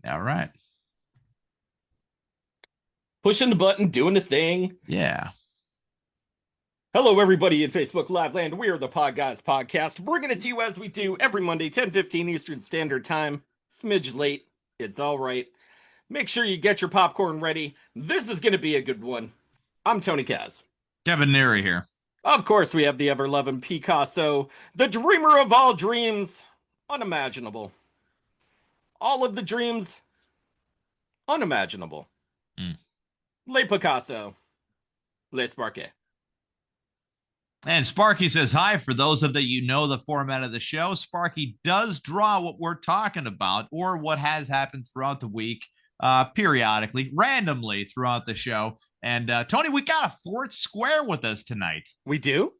All right. Pushing the button, doing the thing. Yeah. Hello, everybody in Facebook Live Land. We are the Podguyz Podcast, bringing it to you as we do every Monday, 10:15 Eastern Standard Time. Smidge late. It's all right. Make sure you get your popcorn ready. This is going to be a good one. I'm Tony Kaz. Kevin Neary here. Of course, we have the ever-loving Picasso, the dreamer of all dreams, unimaginable. All of the dreams, unimaginable. Le Picasso, Le Sparky. And Sparky says hi. For those of you know the format of the show, Sparky does draw what we're talking about or what has happened throughout the week, periodically, randomly throughout the show. And Tony, we got a fourth square with us tonight. We do?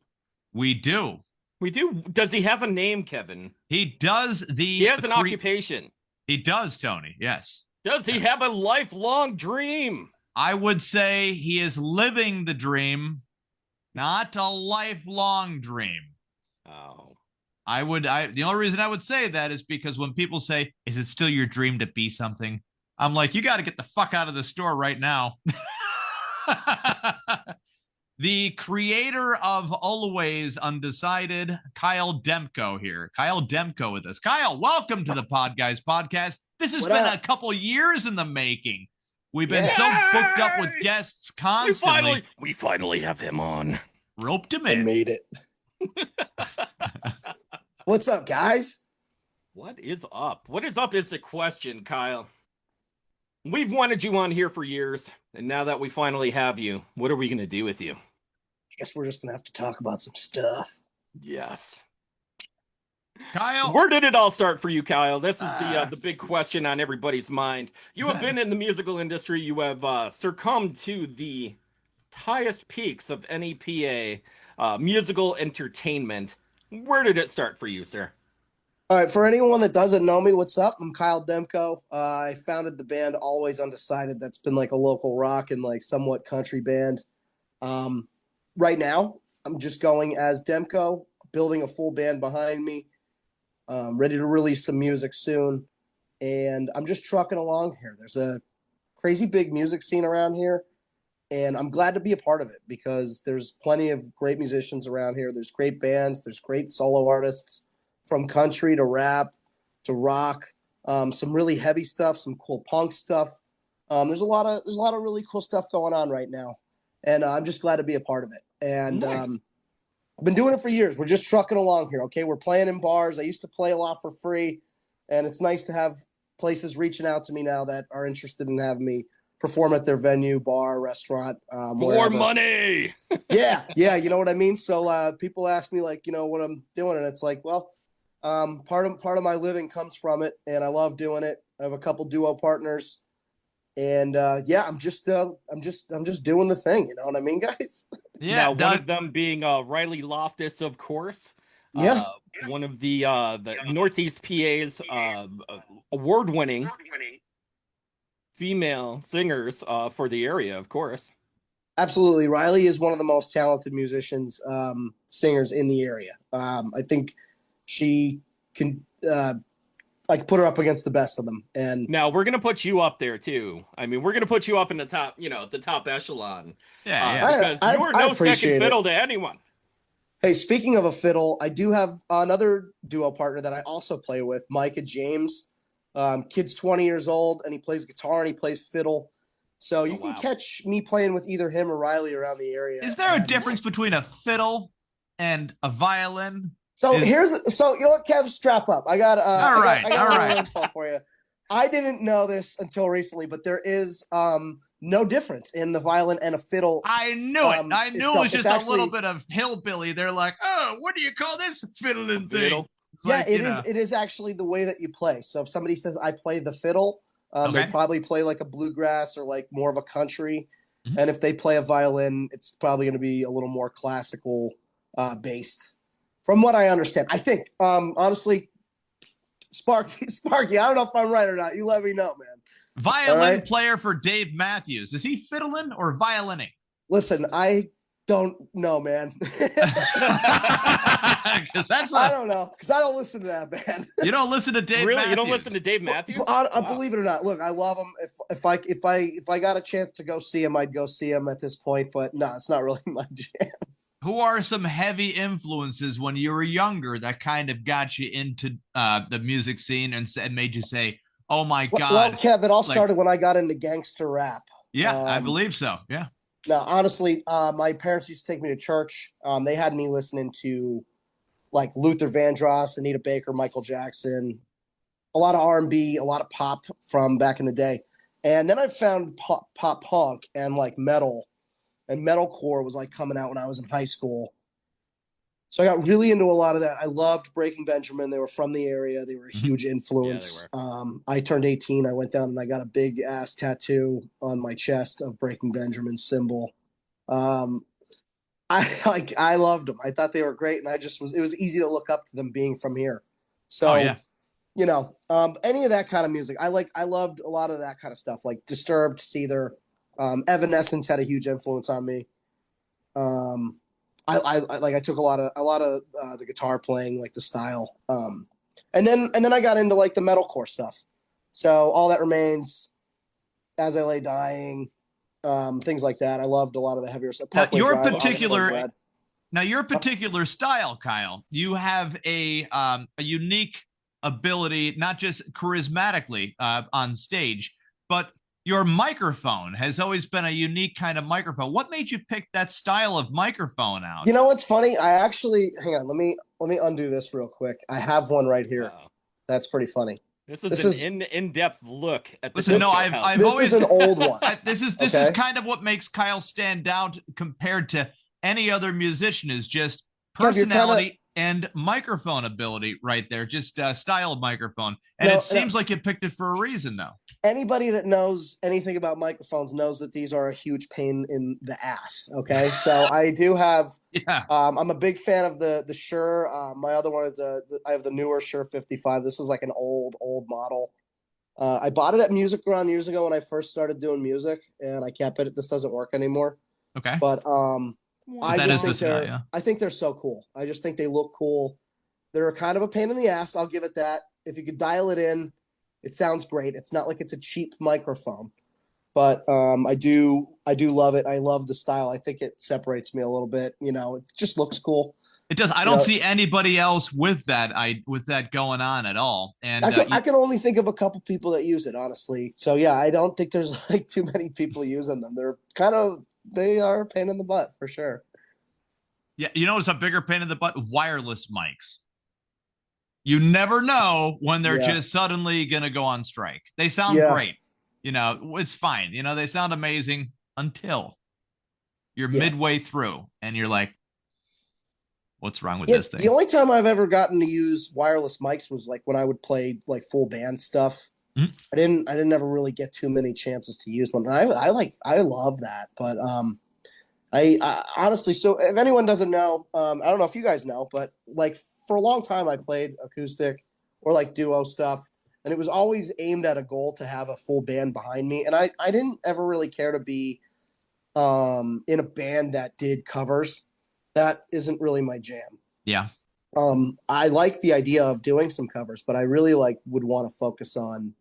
We do. We do. Does he have a name, Kevin? He does. He has an occupation. He does, Tony. Yes. Does he have a lifelong dream? I would say he is living the dream, not a lifelong dream. Oh. The only reason I would say that is because when people say, is it still your dream to be something? I'm like, you got to get the fuck out of the store right now. The creator of Always Undecided, Kyle Demko here. Kyle Demko with us. Kyle, welcome to the Podguyz Podcast. This has been a couple years in the making. We've been so booked up with guests constantly. We finally have him on. Roped him in. I made it. What's up, guys? What is up? What is up is the question, Kyle. We've wanted you on here for years, and now that we finally have you, what are we going to do with you? I guess we're just going to have to talk about some stuff. Yes. Kyle, where did it all start for you, Kyle? This is the big question on everybody's mind. You have been in the musical industry. You have succumbed to the highest peaks of NEPA musical entertainment. Where did it start for you, sir? All right, for anyone that doesn't know me, what's up? I'm Kyle Demko. I founded the band Always Undecided. That's been like a local rock and like somewhat country band. Right now, I'm just going as Demko, building a full band behind me. Ready to release some music soon. And I'm just trucking along here. There's a crazy big music scene around here. And I'm glad to be a part of it because there's plenty of great musicians around here. There's great bands. There's great solo artists. From country to rap to rock, some really heavy stuff, some cool punk stuff. There's a lot of really cool stuff going on right now, and I'm just glad to be a part of it. And nice. I've been doing it for years. We're just trucking along here. Okay, we're playing in bars. I used to play a lot for free, and it's nice to have places reaching out to me now that are interested in having me perform at their venue, bar, restaurant. More money. yeah, you know what I mean. So people ask me like, what I'm doing, and it's like, well. Part of my living comes from it, and I love doing it. I have a couple duo partners, and I'm just doing the thing. You know what I mean, guys? Yeah. Now, one of them being Riley Loftus, of course. Yeah. One of the Northeast PA's award-winning female singers for the area, of course. Absolutely, Riley is one of the most talented musicians, singers in the area. I think. She can put her up against the best of them. And now we're gonna put you up there too. I mean, we're gonna put you up in the top, the top echelon. Yeah. Because you're no second fiddle to anyone. Hey, speaking of a fiddle, I do have another duo partner that I also play with, Micah James. Kid's 20 years old, and he plays guitar and he plays fiddle. So you can catch me playing with either him or Riley around the area. Is there a difference between a fiddle and a violin? So you know what, Kev, strap up. I got all right. info for you. I didn't know this until recently, but there is no difference in the violin and a fiddle. I knew it. I knew it was just a little bit of hillbilly. They're like, oh, what do you call this fiddling thing? Yeah, like, it is actually the way that you play. So if somebody says I play the fiddle, they probably play like a bluegrass or like more of a country. Mm-hmm. And if they play a violin, it's probably going to be a little more classical based. From what I understand, I think, honestly, Sparky, I don't know if I'm right or not. You let me know, man. Violin player for Dave Matthews. Is he fiddling or violining? Listen, I Don't know, man. Because I don't know, because I don't listen to that band. You don't listen to Dave Really? Matthews? You don't listen to Dave Matthews? Wow. Believe it or not, look, I love him. If I got a chance to go see him, I'd go see him at this point. But no, it's not really my jam. Who are some heavy influences when you were younger that kind of got you into the music scene and made you say, "Oh my God"? Well, Kev, it all started when I got into gangster rap. Yeah, I believe so. Yeah. No, honestly, my parents used to take me to church. They had me listening to like Luther Vandross, Anita Baker, Michael Jackson, a lot of R&B, a lot of pop from back in the day. And then I found pop punk and like metal, and metalcore was like coming out when I was in high school. So I got really into a lot of that. I loved Breaking Benjamin. They were from the area. They were a huge influence. Yeah, I turned 18. I went down and I got a big ass tattoo on my chest of Breaking Benjamin's symbol. I loved them. I thought they were great, and it was easy to look up to them being from here. So, you know, any of that kind of music. I loved a lot of that kind of stuff, like Disturbed, Seether, Evanescence had a huge influence on me. I took a lot of the guitar playing, like the style. And then I got into like the metalcore stuff. So All That Remains, As I Lay Dying, things like that. I loved a lot of the heavier stuff. Your particular style, Kyle, you have a unique ability, not just charismatically on stage, but your microphone has always been a unique kind of microphone. What made you pick that style of microphone out? You know what's funny? I actually, hang on, let me undo this real quick. I have one right here. That's pretty funny. This is an in-depth look at the. Listen, no, I've this always is an old one. This is kind of what makes Kyle stand out compared to any other musician, is just personality and microphone ability right there, just style of microphone. And it seems like you picked it for a reason, though. Anybody that knows anything about microphones knows that these are a huge pain in the ass. Okay, so I do have. Yeah. I'm a big fan of the Shure. My other one is I have the newer Shure 55. This is like an old model. I bought it at Music Ground years ago when I first started doing music, and I kept it. This doesn't work anymore. Okay. But I think they're so cool. I just think they look cool. They're kind of a pain in the ass. I'll give it that. If you could dial it in, it sounds great. It's not like it's a cheap microphone, but I do love it. I love the style. I think it separates me a little bit. You know, it just looks cool. It does. I don't see anybody else with that going on at all. And I can only think of a couple people that use it, honestly. So yeah, I don't think there's like too many people using them. They are a pain in the butt for sure. Yeah, you know what's a bigger pain in the butt? Wireless mics. You never know when they're just suddenly going to go on strike. They sound great. You know, it's fine. You know, they sound amazing until you're midway through and you're like, what's wrong with this thing? The only time I've ever gotten to use wireless mics was like when I would play like full band stuff. Mm-hmm. I didn't ever really get too many chances to use one. And I love that. But I honestly, so if anyone doesn't know, I don't know if you guys know, but like for a long time I played acoustic or like duo stuff, and it was always aimed at a goal to have a full band behind me. And I didn't ever really care to be in a band that did covers. That isn't really my jam. Yeah. I like the idea of doing some covers, but I really would want to focus on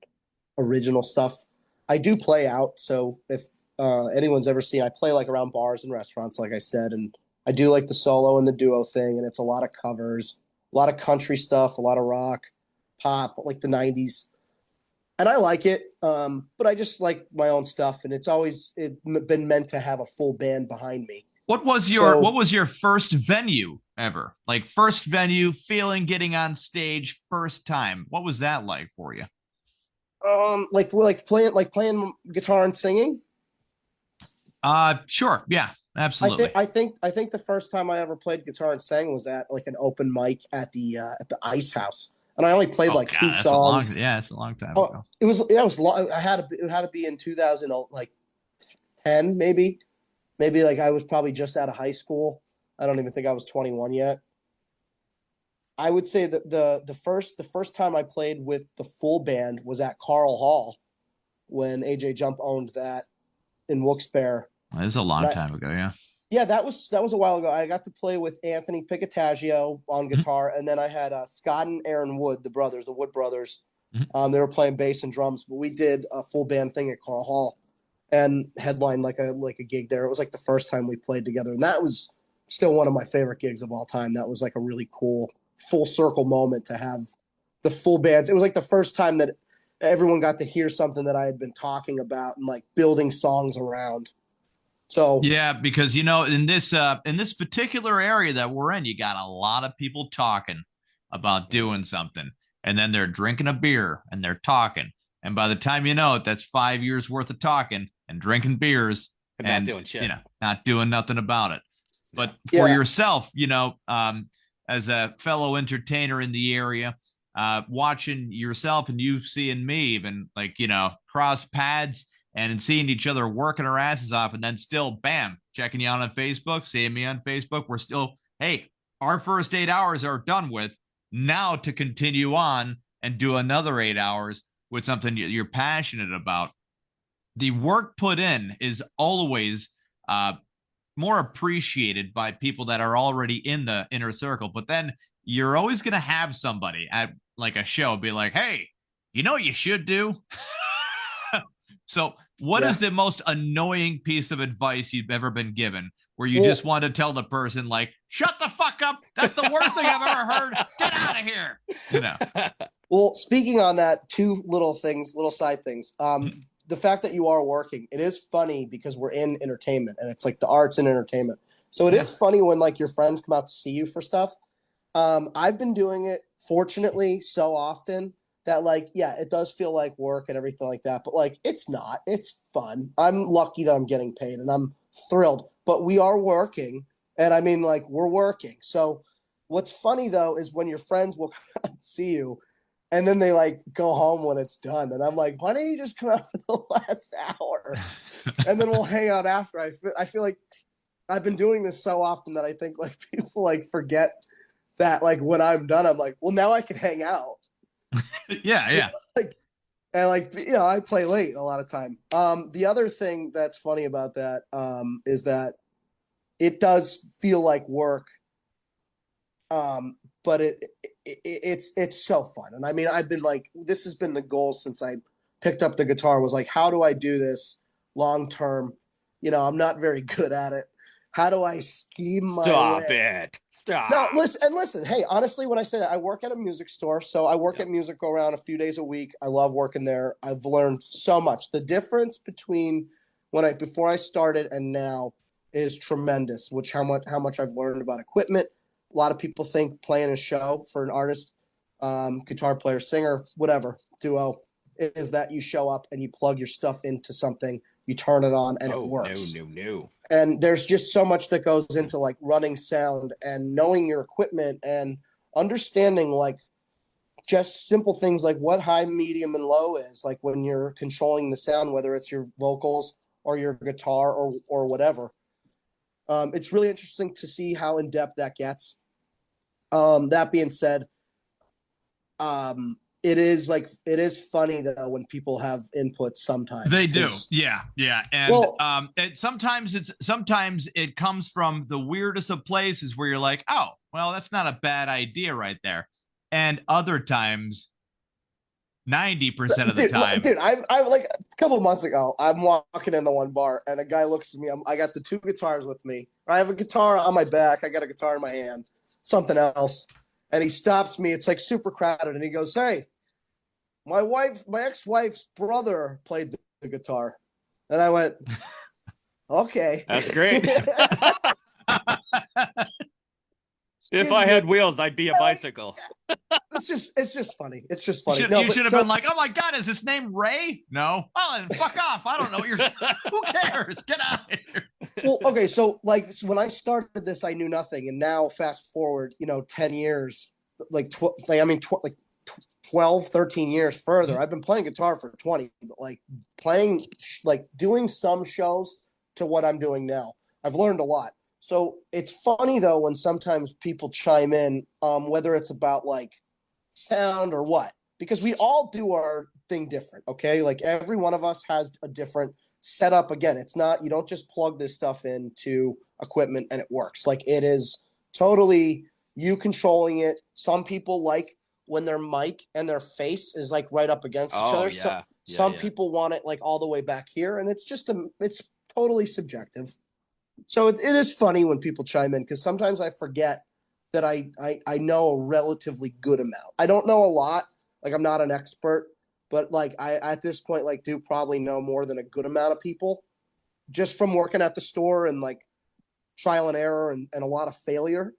original stuff. I do play out, so if anyone's ever seen, I play like around bars and restaurants, like I said, and I do like the solo and the duo thing, and it's a lot of covers, a lot of country stuff, a lot of rock, pop, like the 90s. And I like it, but I just like my own stuff, and it's been meant to have a full band behind me. What was your first venue ever? Like first venue, feeling getting on stage first time. What was that like for you? Like playing guitar and singing. Sure. Yeah, absolutely. I think the first time I ever played guitar and sang was at like an open mic at the Ice House, and I only played two songs. It's a long time ago. It was long. It had to be in 2010 maybe. Maybe like I was probably just out of high school. I don't even think I was 21 yet. I would say that the first time I played with the full band was at Carl Hall when AJ Jump owned that in Wilkes-Barre. It was a long time ago, yeah. Yeah, that was a while ago. I got to play with Anthony Picataggio on guitar, and then I had Scott and Aaron Wood, the Wood brothers. Mhm. They were playing bass and drums, but we did a full band thing at Carl Hall and headlined like a gig there. It was like the first time we played together, and that was still one of my favorite gigs of all time. That was like a really cool full circle moment to have the full bands. It was like the first time that everyone got to hear something that I had been talking about and like building songs around. So Yeah, because in this particular area that we're in, you got a lot of people talking about doing something, and then they're drinking a beer and they're talking, and by the time you know it, that's 5 years worth of talking and drinking beers And not doing shit. Not doing nothing about it. But for Yeah. yourself, as a fellow entertainer in the area, watching yourself and you seeing me even cross paths and seeing each other working our asses off, and then still, bam, checking you out on Facebook, seeing me on Facebook. We're still, hey, our first 8 hours are done with. Now to continue on and do another 8 hours with something you're passionate about. The work put in is always more appreciated by people that are already in the inner circle. But then you're always going to have somebody at like a show be like, hey, you know what you should do? So what is the most annoying piece of advice you've ever been given where you just want to tell the person, like, shut the fuck up? That's the worst thing I've ever heard. Get out of here. Well, speaking on that, two little side things. The fact that you are working, it is funny because we're in entertainment and it's like the arts and entertainment. So it is funny when like your friends come out to see you for stuff. I've been doing it, fortunately, so often that like, yeah, it does feel like work and everything like that, but like, it's not, it's fun. I'm lucky that I'm getting paid and I'm thrilled, but we are working. And I mean, like, we're working. So what's funny though, is when your friends will come out and see you and then they like go home when it's done. And I'm like, why don't you just come out for the last hour? And then we'll hang out after. I feel like I've been doing this so often that I think like people like forget that like when I'm done, I'm like, well, now I can hang out. Yeah. I play late a lot of time. The other thing that's funny about that is that it does feel like work. But it's so fun. And I mean, I've been like, this has been the goal since I picked up the guitar, was like, how do I do this long term? I'm not very good at it. How do I scheme my way? Stop. No, listen. Hey, honestly, when I say that, I work at a music store. So I work at Music Go Round a few days a week. I love working there. I've learned so much. The difference between before I started and now is tremendous, which how much I've learned about equipment. A lot of people think playing a show for an artist, guitar player, singer, whatever, duo, is that you show up and you plug your stuff into something, you turn it on, and it works. No. And there's just so much that goes into like running sound and knowing your equipment and understanding like just simple things like what high, medium, and low is, like when you're controlling the sound, whether it's your vocals or your guitar or whatever. It's really interesting to see how in depth that gets. That being said, it is funny though when people have input sometimes. They do. Yeah. And sometimes it comes from the weirdest of places where you're like, oh, well, that's not a bad idea right there. And other times, 90% of the time. Dude, I like a couple of months ago, I'm walking in the one bar and a guy looks at me. I got the two guitars with me. I have a guitar on my back. I got a guitar in my hand, something else. And he stops me. It's like super crowded. And he goes, hey, my ex-wife's brother played the guitar. And I went, okay. That's great. If I had wheels, I'd be a bicycle. It's just funny. It's just funny. You should have been like, oh my God, is his name Ray? No. Oh, then fuck off. I don't know. Who cares? Get out of here. Well, okay. So when I started this, I knew nothing. And now fast forward, 10 years, 12, 13 years further. I've been playing guitar for 20, but doing some shows to what I'm doing now. I've learned a lot. So it's funny though when sometimes people chime in, whether it's about like sound or what, because we all do our thing different. Okay, like every one of us has a different set up. Again, it's not, you don't just plug this stuff into equipment and it works. Like, it is totally you controlling it. Some people like when their mic and their face is like right up against each other. Yeah. Some people want it like all the way back here, and it's totally subjective. So it is funny when people chime in, because sometimes I forget that I know a relatively good amount. I don't know a lot. Like, I'm not an expert, but like I at this point like do probably know more than a good amount of people, just from working at the store and like trial and error and a lot of failure.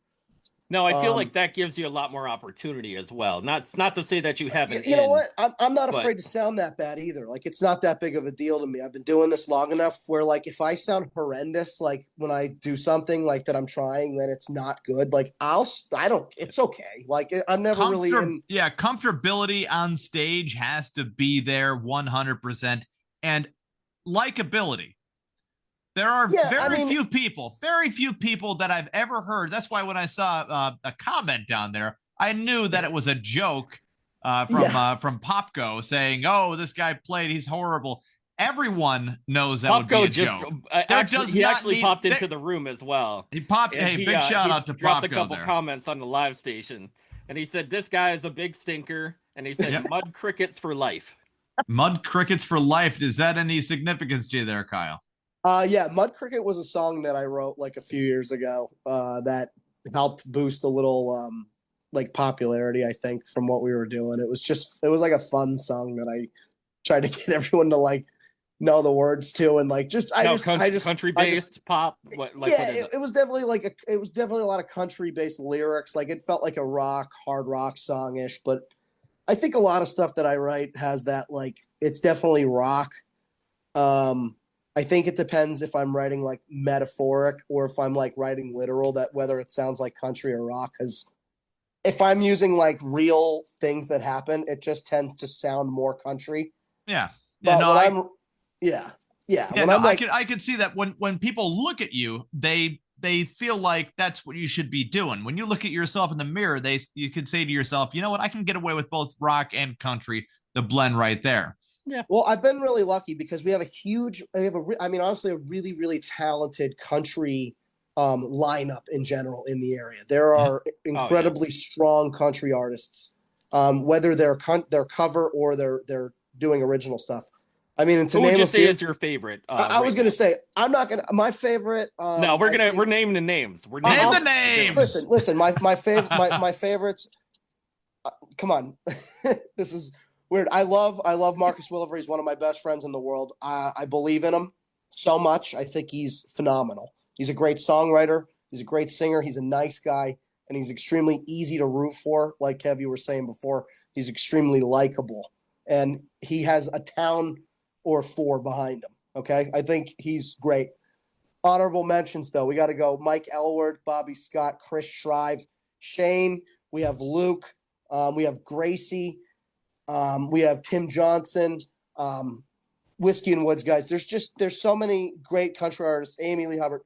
No, I feel like that gives you a lot more opportunity as well. Not to say that you haven't. You know what? I'm not afraid to sound that bad either. Like, it's not that big of a deal to me. I've been doing this long enough where, like, if I sound horrendous, like when I do something like that I'm trying, then it's not good. Like, it's okay. Like, I'm never really in. Yeah, comfortability on stage has to be there 100%, and likability. There are very few people that I've ever heard. That's why when I saw a comment down there, I knew that it was a joke from Podguyz saying, "Oh, this guy played. He's horrible." Everyone knows that would be a joke. He actually popped into the room as well. He popped. Hey, big shout out to Podguyz. Dropped a couple comments on the live station, and he said, "This guy is a big stinker," and he said, "Mud crickets for life." Mud crickets for life. Is that any significance to you there, Kyle? Yeah, Mud Cricket was a song that I wrote like a few years ago that helped boost a little like popularity, I think, from what we were doing. It was like a fun song that I tried to get everyone to like know the words to, and like country based pop. What it was definitely a lot of country based lyrics. Like, it felt like a hard rock song ish, but I think a lot of stuff that I write has that, like, it's definitely rock. I think it depends if I'm writing like metaphoric or if I'm like writing literal, that whether it sounds like country or rock. Because if I'm using like real things that happen, it just tends to sound more country. Yeah. But I could see that when people look at you, they feel like that's what you should be doing. When you look at yourself in the mirror, you could say to yourself, you know what, I can get away with both rock and country, the blend right there. Yeah. Well, I've been really lucky because we have honestly, a really, really talented country lineup in general in the area. There are incredibly strong country artists, whether they're cover or they're doing original stuff. I mean, and to name a few, is your favorite? I was going to say, I'm not going to, my favorite. No, we're naming the names. We're naming the names. Listen, my favorite, my favorites. Come on. This is weird. I love Marcus Williver. He's one of my best friends in the world. I believe in him so much. I think he's phenomenal. He's a great songwriter. He's a great singer. He's a nice guy, and he's extremely easy to root for. Like Kev, you were saying before, he's extremely likable, and he has a town or four behind him. Okay, I think he's great. Honorable mentions, though, we got to go Mike Elward, Bobby Scott, Chris Shrive, Shane. We have Luke. We have Gracie. We have Tim Johnson, Whiskey and Woods guys. There's so many great country artists. Amy Lee Hubbard,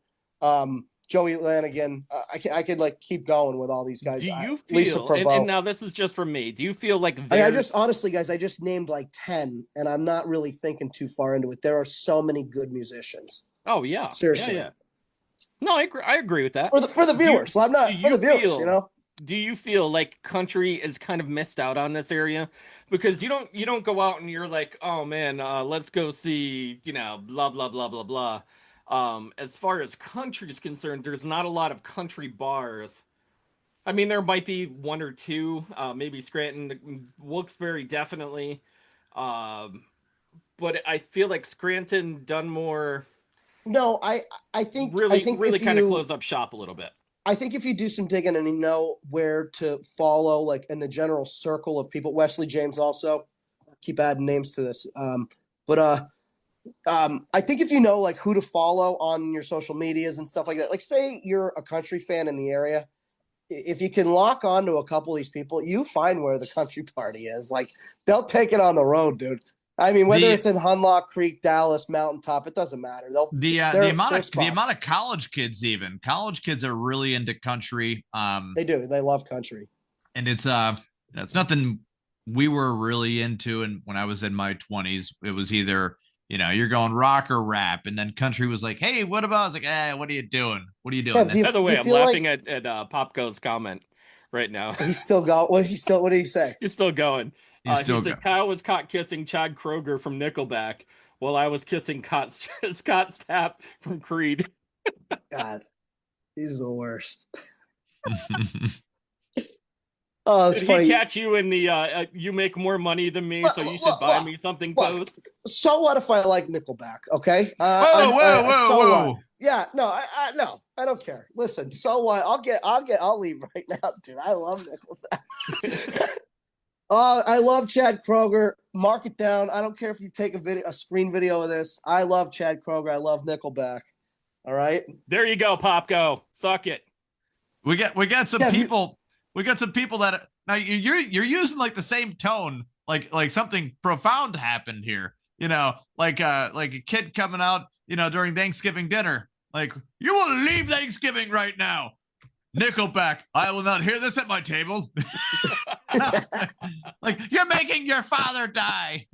Joey Lanigan. I could like keep going with all these guys. Do you feel? Lisa Prevost. And now this is just from me. Do you feel like I just honestly, guys, I just named like 10, and I'm not really thinking too far into it. There are so many good musicians. Oh yeah, seriously. Yeah. No, I agree with that. For the viewers, so I'm not for the viewers. You know. Do you feel like country is kind of missed out on this area? Because you don't go out and you're like, oh man, let's go see, blah blah blah blah blah. As far as country is concerned, there's not a lot of country bars. I mean, there might be one or two, maybe Scranton, Wilkes-Barre definitely, but I feel like Scranton, Dunmore. No, I think really kind of close up shop a little bit. I think if you do some digging and you know where to follow, like in the general circle of people, Wesley James also, keep adding names to this. I think if you know like who to follow on your social medias and stuff like that, like say you're a country fan in the area, if you can lock onto a couple of these people, you find where the country party is. Like they'll take it on the road, dude. I mean, whether it's in Hunlock Creek, Dallas, Mountaintop, it doesn't matter. The amount of college kids are really into country. They do. They love country, and it's nothing we were really into. And when I was in my 20s, it was either You're going rock or rap, and then country was like, hey, what about? I was like, what are you doing? What are you doing? Yeah, By the way, I'm laughing at Podguyz comment right now. He's still got what did he say? He's still going. He's still he said going. Kyle was caught kissing Chad Kroeger from Nickelback while I was kissing Scott Stapp from Creed. God, he's the worst. Oh, it's Did funny. he catch you in the you make more money than me, so you should buy me something post? So what if I like Nickelback? Okay. Whoa. Yeah, no, I don't care. Listen, so what? I'll leave right now, dude. I love Nickelback. I love Chad Kroeger. Mark it down. I don't care if you take a screen video of this. I love Chad Kroeger. I love Nickelback. All right. There you go, Popko. Suck it. We got some people. We got some people that now you're using like the same tone, like something profound happened here. Like a kid coming out, during Thanksgiving dinner. Like, you will leave Thanksgiving right now. Nickelback, I will not hear this at my table. Like, you're making your father die.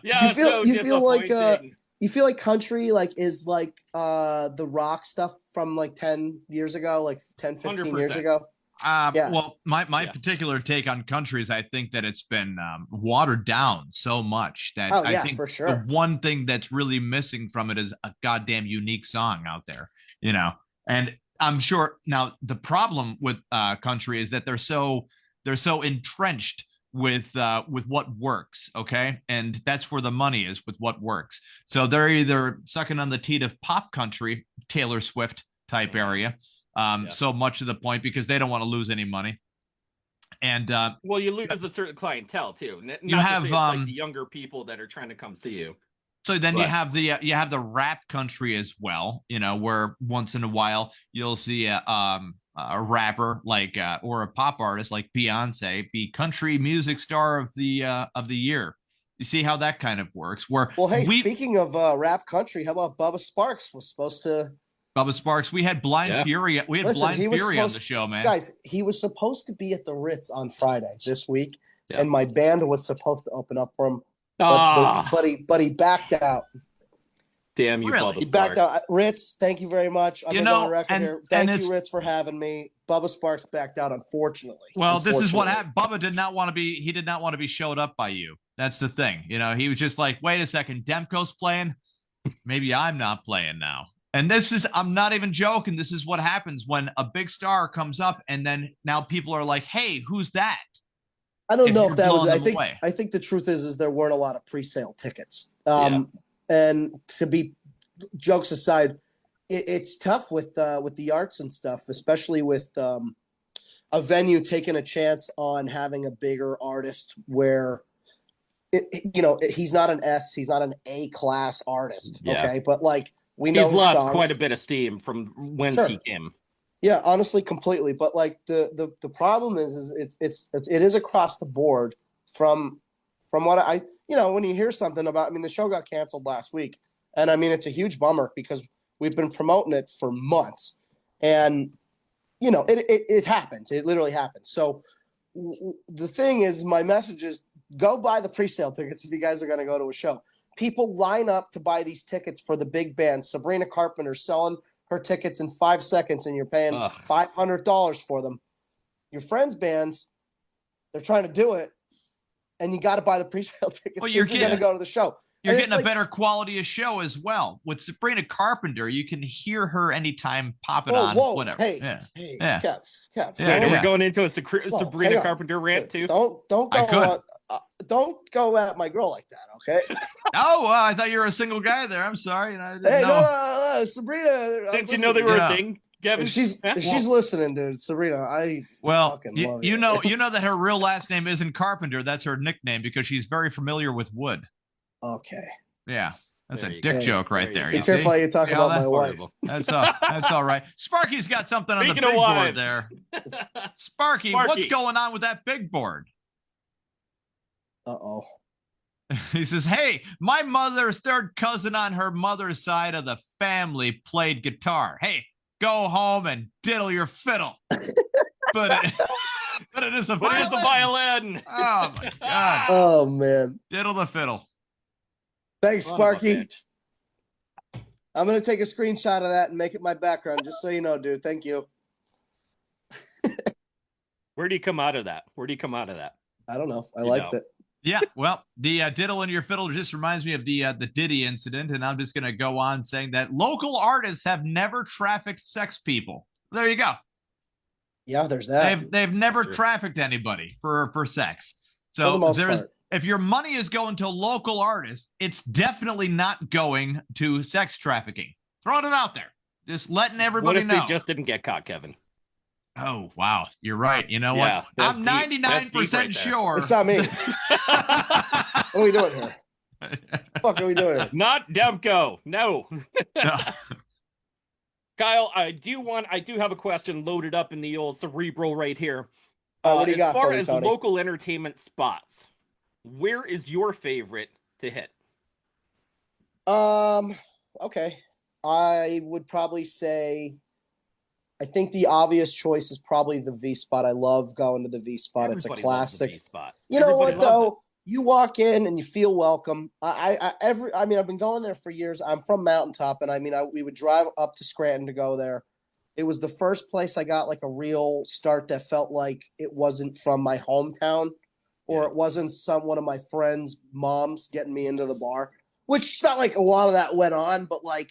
Yeah, you feel like country is like the rock stuff from like 10 years ago, like 10, 15 100%. years ago. Well, my particular take on country is I think that it's been watered down so much that I think for sure. the one thing that's really missing from it is a goddamn unique song out there, and I'm sure now the problem with country is that they're so entrenched with what works. Okay. And that's where the money is, with what works. So they're either sucking on the teat of pop country, Taylor Swift type area. So much to the point because they don't want to lose any money. And well, you lose a certain clientele too. You have like the younger people that are trying to come see you. So then you have the rap country as well, where once in a while you'll see a rapper like or a pop artist like Beyonce be country music star of the year. You see how that kind of works. Speaking of rap country, how about Bubba Sparks was supposed to? Bubba Sparks. We had Blind Fury. We had Blind Fury on the show, man. Guys, he was supposed to be at the Ritz on Friday this week, and my band was supposed to open up for him, but he backed out. Damn you, really? Bubba He backed out. Ritz, thank you very much. I'm going on record here. Thank you, Ritz, for having me. Bubba Sparks backed out, unfortunately. Well, this is what happened. Bubba did not want to be. He did not want to be showed up by you. That's the thing. He was just like, wait a second, Demko's playing. Maybe I'm not playing now. And I'm not even joking. This is what happens when a big star comes up and then now people are like, hey, who's that? I don't know if that was, I think the truth is there weren't a lot of pre-sale tickets. And to be jokes aside, it's tough with the arts and stuff, especially with a venue taking a chance on having a bigger artist where, he's not an S, he's not an A-class artist. Yeah. Okay. But like, we know he's lost quite a bit of steam from whence he came. Yeah, honestly, completely. But like the problem is it is across the board from what when you hear something about, the show got canceled last week, and it's a huge bummer because we've been promoting it for months, and it happens. It literally happens. So the thing is, my message is go buy the pre-sale tickets if you guys are going to go to a show. People line up to buy these tickets for the big bands. Sabrina Carpenter selling her tickets in 5 seconds, and you're paying $500 for them. Your friends' bands, they're trying to do it, and you got to buy the pre-sale tickets. Well, you're going to go to the show. You're getting a better quality of show as well. With Sabrina Carpenter, you can hear her anytime pop it on. Whatever. Hey, Kev. We're going into a Sabrina Carpenter rant too. Don't go at my girl like that, okay? I thought you were a single guy there. I'm sorry. No, Sabrina. Didn't you know they were a thing, Kevin? She's listening, dude. Sabrina, fucking love you know that her real last name isn't Carpenter. That's her nickname because she's very familiar with wood. Okay. Yeah. That's a dick joke right there. Be careful how you talk about my wife. That's all right. Sparky's got something on the big board there. Sparky, what's going on with that big board? Uh-oh. He says, hey, my mother's third cousin on her mother's side of the family played guitar. Hey, go home and diddle your fiddle. But But it is a But violin. it is a violin. Oh my God. Oh man. Diddle the fiddle. Thanks, Son of a Sparky. bitch. I'm gonna take a screenshot of that and make it my background, just so you know, dude. Thank you. Where do you come out of that? I don't know. I You liked know. it. Yeah, well, the diddle in your fiddle just reminds me of the Diddy incident, and I'm just going to go on saying that local artists have never trafficked sex people. There you go. Yeah, there's that. They've never Sure. trafficked anybody for sex. For the So most there's part. if your money is going to local artists, it's definitely not going to sex trafficking. Throwing it out there, just letting What everybody if know. they just didn't get caught, Kevin? Oh wow, you're right. You know Yeah, what? that's I'm deep. That's deep 99% right there. sure. It's not me. What are we doing here? What the fuck are we doing here? Not Demko. No. No. Kyle, I do have a question loaded up in the old cerebral right here. What do you as got far for me, as Tony? local entertainment spots, where is your favorite to hit? Okay. I would probably say I think the obvious choice is probably the V spot. I love going to the V spot. It's a Everybody loves the classic. V spot. You know Everybody what loves though? You walk in and you feel welcome. I mean, I've been going there for years. I'm from Mountaintop, and I mean, we would drive up to Scranton to go there. It was the first place I got like a real start that felt like it wasn't from my hometown, or Yeah. it wasn't one of my friends' moms getting me into the bar. Which it's not like a lot of that went on, but like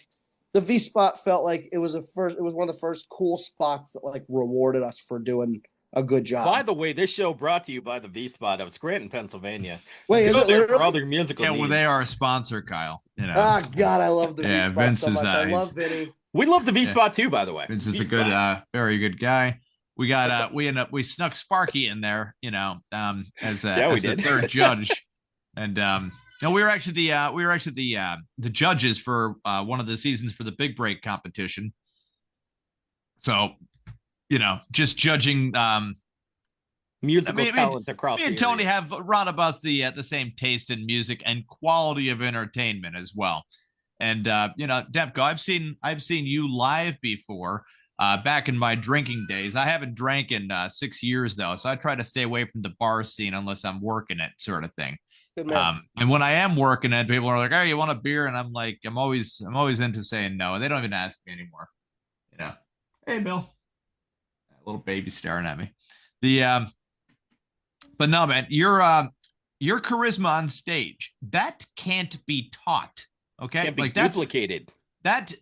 the V spot felt like it was one of the first cool spots that like rewarded us for doing a good job. By the way, this show brought to you by the V Spot of Scranton, Pennsylvania. Wait, is Go it there for literally? all their musical Yeah, well, needs. they are a sponsor, Kyle. You know, Ah, God, I love the Yeah, V spot Vince so is, much. I he's- love Vinny. We love the V Yeah. Spot too, by the way. Vince is a V good, Spot. very good guy. We got, we snuck Sparky in there, you know, as Yeah, we as the did. third judge, and no, we were actually the judges for one of the seasons for the Big Break competition. So, you know, just judging. Musical I mean, talent across Me and the Tony area. have roundabouts the same taste in music and quality of entertainment as well. And you know, Demko, I've seen you live before. Back in my drinking days. I haven't drank in 6 years though, so I try to stay away from the bar scene unless I'm working it, sort of thing. Good man. And when I am working it, people are like, "Oh, you want a beer?" And I'm like, I'm always into saying no, and they don't even ask me anymore. You know, hey, Bill, a little baby staring at me. But no, man, your charisma on stage that can't be taught. Okay, Can't be like that's duplicated. that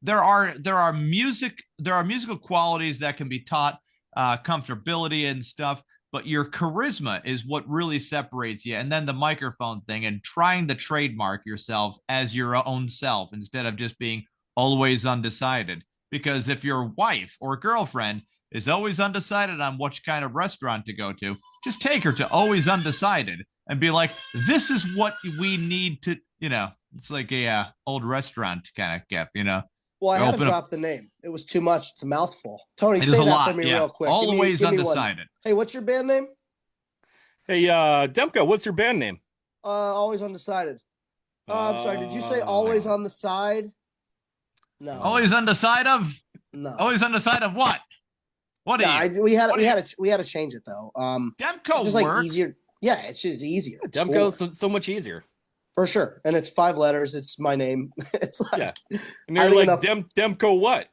there are musical qualities that can be taught, comfortability and stuff, but your charisma is what really separates you. And then the microphone thing and trying to trademark yourself as your own self instead of just being always undecided. Because if your wife or girlfriend is always undecided on which kind of restaurant to go to, just take her to Always Undecided and be like, this is what we need to, you know, it's like a old restaurant kind of gift, you know. Well, I had to open up- drop the name. It was too much. It's a mouthful. Tony, It is say a that lot, for me yeah. real quick. Give me Always one. Undecided. Hey, what's your band name? Hey, Demko, what's your band name? Always Undecided. I'm sorry. Did you say Oh, always man. on the side? No. Always undecided of? No. Always undecided of what? What Yeah, are you? we had what do you- to change it though. Demko just like works. easier. Yeah, it's just easier. It's Demko's cooler, so much easier. for sure, and it's 5 letters. It's my name. It's like Yeah. And I they're think like, enough- Demko what?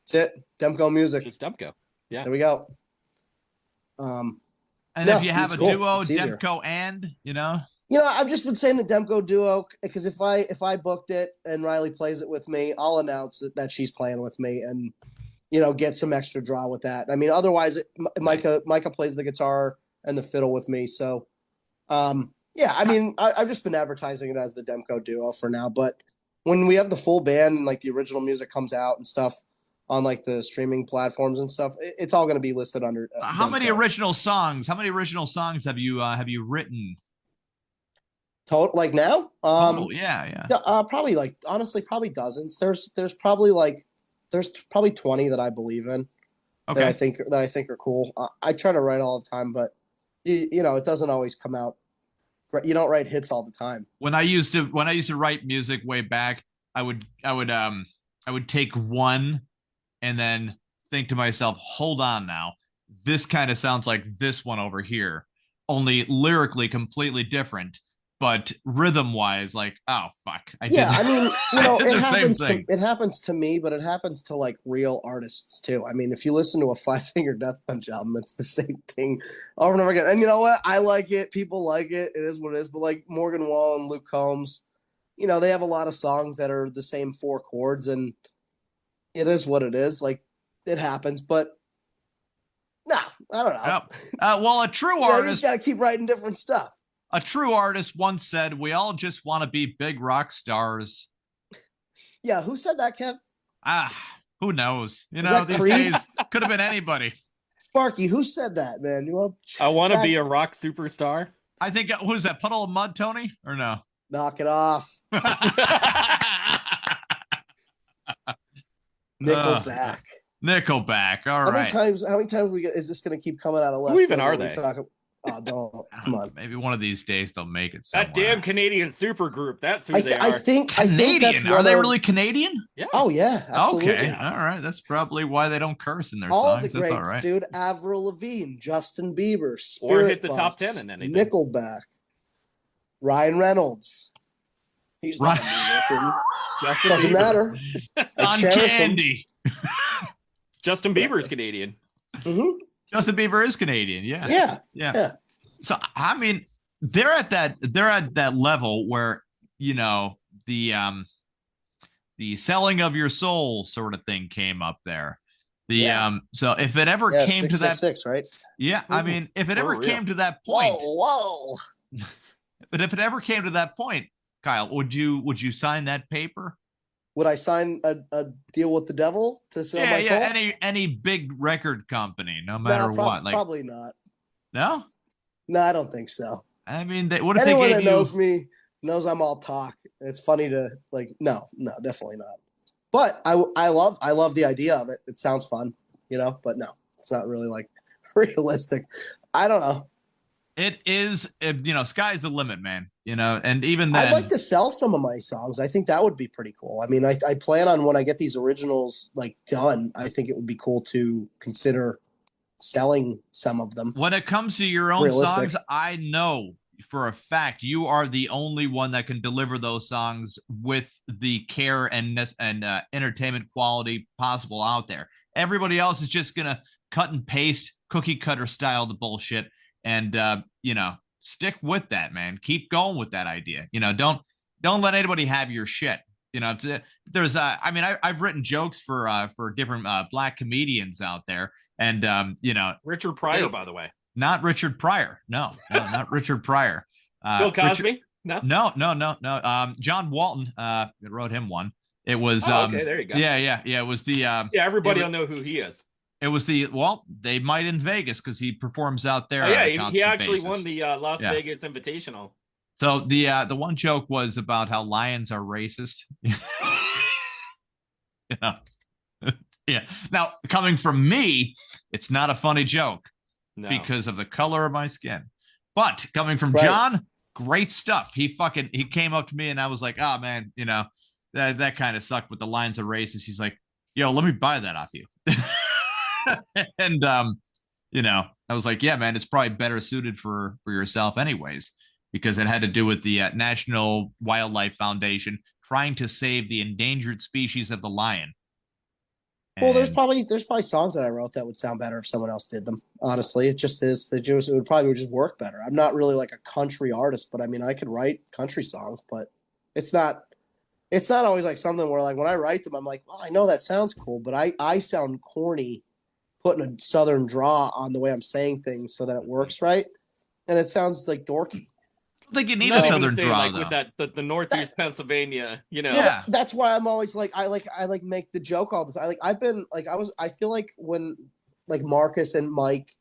that's it. Demko Music. Just Demko. There we go. And No, if you have it's a cool. duo, It's easier. Demko and, you know, You know, I've just been saying the Demko duo because if I booked it and Riley plays it with me, I'll announce that she's playing with me and get some extra draw with that. I mean, otherwise, Micah plays the guitar and the fiddle with me. So, yeah, I mean, I've just been advertising it as the Demko duo for now. But when we have the full band and like the original music comes out and stuff on like the streaming platforms and stuff, it's all going to be listed under. how many Demko. original songs? How many original songs have you written? Total like now? Oh, yeah. Probably like honestly, probably dozens. There's probably 20 that I believe in that I Okay. think are cool. I try to write all the time, but it doesn't always come out. You don't write hits all the time. When I used to write music way back, I would take one and then think to myself, hold on now. this kind of sounds like this one over here, only lyrically completely different, but rhythm wise, like, oh fuck, I did. I mean, it happens to me, but it happens to like real artists too. I mean, if you listen to a Five Finger Death Punch album, it's the same thing over and over again. And you know what? I like it. People like it. It is what it is. But like Morgan Wallen, Luke Combs, they have a lot of songs that are the same 4 chords, and it is what it is. Like, it happens, but no, I don't know. Well, a true artist, you just got to keep writing different stuff. A true artist once said, "We all just want to be big rock stars." Yeah, who said that, Kev? Who knows? These days could have been anybody. Sparky, who said that, man? I want to be a rock superstar. I think, who's that? Puddle of Mud, Tony? Or no? Knock it off. Nickelback. Nickelback. All right. How many times is this going to keep coming out of left? Who even are they? Oh, don't. Come on. Maybe one of these days they'll make it somewhere. That damn Canadian supergroup. That's who they are. I think that's are they really Canadian? Yeah. Oh, yeah. Absolutely. Okay. All right. That's probably why they don't curse in their all songs. The greats, all right. dude. Avril Lavigne, Justin Bieber, or hit the top 10 in anything. Nickelback, Ryan Reynolds. He's not a musician. Doesn't matter. On Candy. Justin Bieber's Canadian. Mm-hmm. Justin Bieber is Canadian. Yeah. So I mean, they're at that level where the selling of your soul sort of thing came up there. So if it ever came to that 666, right? Yeah, I mean, if it ever came to that point, whoa. But if it ever came to that point, Kyle, would you sign that paper? Would I sign a deal with the devil to sell my soul? Any big record company, no matter what. Like, probably not. No? No, I don't think so. I mean, what if anyone they gave that knows me knows I'm all talk. It's funny to no, definitely not. But I love the idea of it. It sounds fun, but no, it's not really like realistic. I don't know. It is, sky's the limit, man. And even then, I'd like to sell some of my songs. I think that would be pretty cool. I mean, I plan on, when I get these originals done, I think it would be cool to consider selling some of them. When it comes to your own songs, I know for a fact you are the only one that can deliver those songs with the care and entertainment quality possible out there. Everybody else is just gonna cut and paste, cookie cutter style the bullshit, and stick with that, man. Keep going with that idea. Don't let anybody have your shit. There's I've written jokes for different black comedians out there, and Richard Pryor, by the way. Not Richard Pryor. No, not Richard Pryor. Bill Cosby? No. John Walton wrote him one. It was okay, there you go. Yeah. It was the everybody will know who he is. It was they might in Vegas because he performs out there. He actually won the Las Vegas Invitational. So the one joke was about how lions are racist. Yeah. Now, coming from me, it's not a funny joke because of the color of my skin. But coming from John, great stuff. He came up to me and I was like, oh man, that kind of sucked with the lions are racist. He's like, yo, let me buy that off you. And I was like, yeah, man, it's probably better suited for yourself anyways, because it had to do with the National Wildlife Foundation trying to save the endangered species of the lion. Well, there's probably songs that I wrote that would sound better if someone else did them. Honestly, it just is. It would probably just work better. I'm not really like a country artist, but I mean, I could write country songs, but it's not always like something where like when I write them, I'm like, well, I know that sounds cool, but I sound corny putting a southern draw on the way I'm saying things so that it works right, and it sounds like dorky. I think you need a southern draw, with that the Northeast Pennsylvania, Yeah, that's why I'm always like I make the joke all the time. I feel like when like Marcus and Mike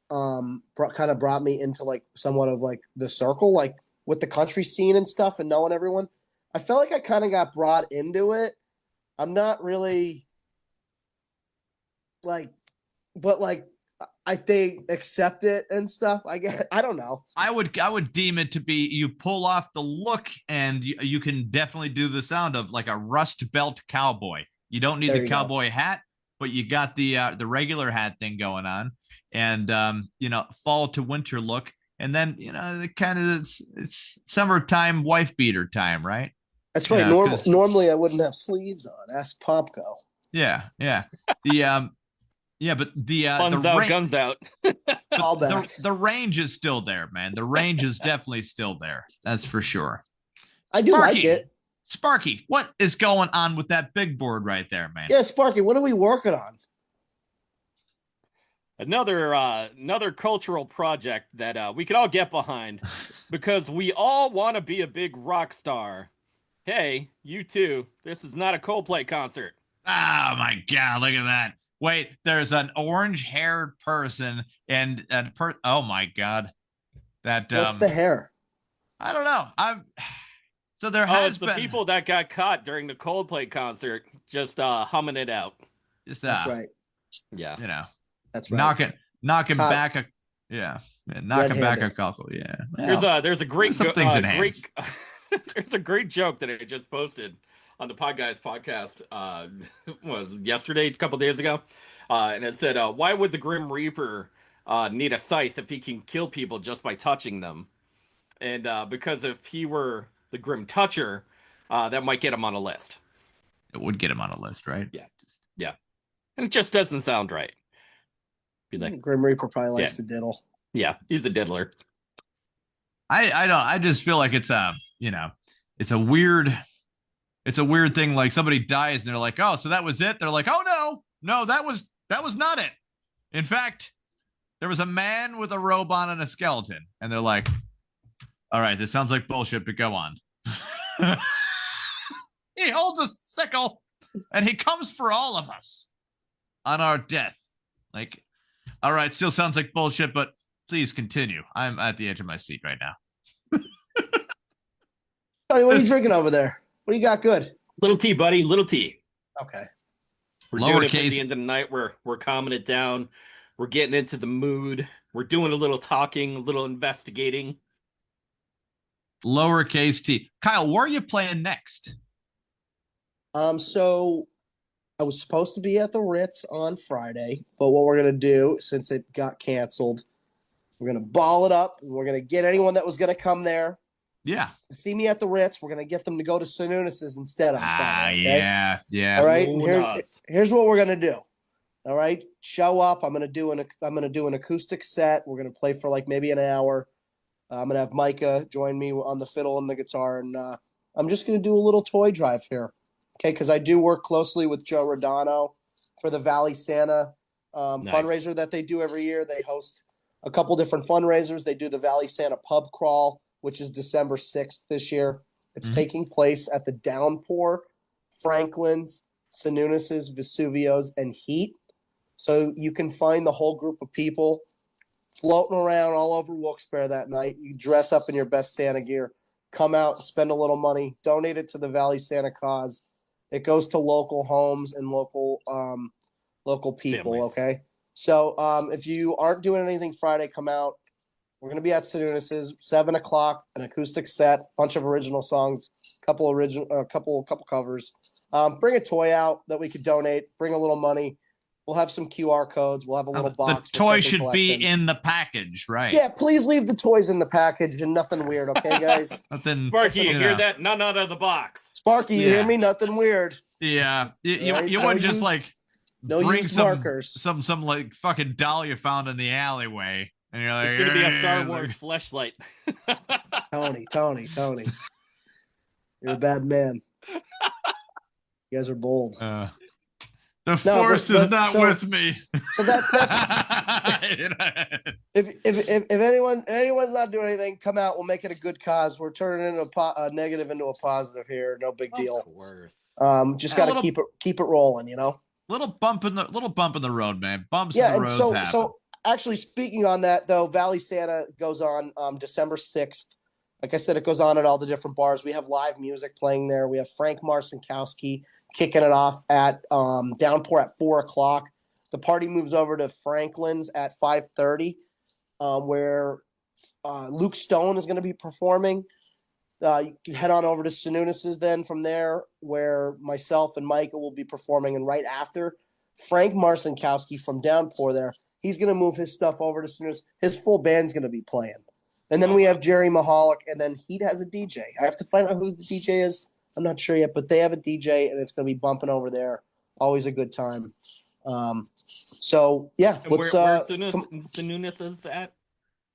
kind of brought me into like somewhat of like the circle, like with the country scene and stuff and knowing everyone, I felt like I kind of got brought into it. I'm not really but they accept it and stuff. I don't know. I would deem it to be, you pull off the look and you can definitely do the sound of like a Rust Belt cowboy. You don't need the cowboy hat, but you got the regular hat thing going on. and fall to winter look. And then, it kind of it's summertime wife beater time, right? That's right. Normally I wouldn't have sleeves on. Ask Popko. Yeah. The but the Guns the out, range, guns out. All back. the range is still there, man. The range is definitely still there. That's for sure. I do like it. Sparky, what is going on with that big board right there, man? Yeah, Sparky, what are we working on? Another cultural project that we can all get behind because we all want to be a big rock star. Hey, you too. This is not a Coldplay concert. Oh my God, look at that. Wait, there's an orange-haired person and oh my God. What's the hair? I don't know. So there has been the people that got caught during the Coldplay concert just humming it out. That's right. Yeah. That's right. Knocking back a couple. Yeah. Well, there's a great there's a great joke that I just posted on the Podguyz Podcast. Was yesterday, a couple days ago, and it said, "Why would the Grim Reaper need a scythe if he can kill people just by touching them?" And because if he were the Grim Toucher, that might get him on a list. It would get him on a list, right? Yeah, and it just doesn't sound right. Be like, Grim Reaper probably likes to diddle. Yeah, he's a diddler. I just feel like it's it's a weird thing. Like somebody dies and they're like, oh, so that was it. They're like, oh no, that was not it. In fact, there was a man with a robe on and a skeleton, and they're like, all right, this sounds like bullshit, but go on. He holds a sickle and he comes for all of us on our death. Like, all right, still sounds like bullshit, but please continue. I'm at the edge of my seat right now. Tony, what are you drinking over there? What do you got good? Little tea, buddy. Little tea. Okay. We're doing it at the end of the night. We're calming it down. We're getting into the mood. We're doing a little talking, a little investigating. Lowercase t. Kyle, where are you playing next? So I was supposed to be at the Ritz on Friday, but what we're gonna do, since it got canceled, we're gonna ball it up and we're gonna get anyone that was gonna come there. Yeah. See me at the Ritz. We're gonna get them to go to Sanunis's instead on Friday. Okay? Yeah. All right. And here's what we're gonna do. All right. Show up. I'm gonna do an acoustic set. We're gonna play for like maybe an hour. I'm gonna have Micah join me on the fiddle and the guitar, and I'm just gonna do a little toy drive here. Okay, because I do work closely with Joe Rodano for the Valley Santa fundraiser that they do every year. They host a couple different fundraisers. They do the Valley Santa Pub Crawl, which is December 6th this year. It's taking place at the Downpour, Franklin's, Sanunis's, Vesuvio's, and Heat. So you can find the whole group of people floating around all over Wilkes-Barre that night. You dress up in your best Santa gear, come out, spend a little money, donate it to the Valley Santa cause. It goes to local homes and local people. Families. Okay. So if you aren't doing anything Friday, come out. We're going to be at Sanunis's, 7:00, an acoustic set, bunch of original songs, couple covers. Bring a toy out that we could donate. Bring a little money. We'll have some QR codes. We'll have a little box. The toy should be in the package, right? Yeah, please leave the toys in the package and nothing weird, okay, guys? Nothing. Sparky, you hear that? None out of the box. Sparky, you hear me? Nothing weird. Yeah, you wouldn't just like bring markers. some like fucking doll you found in the alleyway, and you're like, it's gonna be a Star Wars fleshlight. Tony, you're a bad man. You guys are bold. The force is not with me. So that's if anyone's not doing anything, come out. We'll make it a good cause. We're turning a negative into a positive here. No big deal. Of course. Just got to keep it rolling. Little bump in the road, man. Bumps in the road. Yeah, so actually, speaking on that though, Valley Santa goes on December 6th. Like I said, it goes on at all the different bars. We have live music playing there. We have Frank Marcinkowski kicking it off at Downpour at 4:00. The party moves over to Franklin's at 5:30, where Luke Stone is going to be performing. You can head on over to Sanunis's then from there, where myself and Micah will be performing. And right after, Frank Marcinkowski from Downpour there, he's going to move his stuff over to Snooze. His full band's going to be playing. And then we have Jerry Mahalik, and then he has a DJ. I have to find out who the DJ is. I'm not sure yet, but they have a DJ, and it's going to be bumping over there. Always a good time. So, yeah. Where's Sununez at?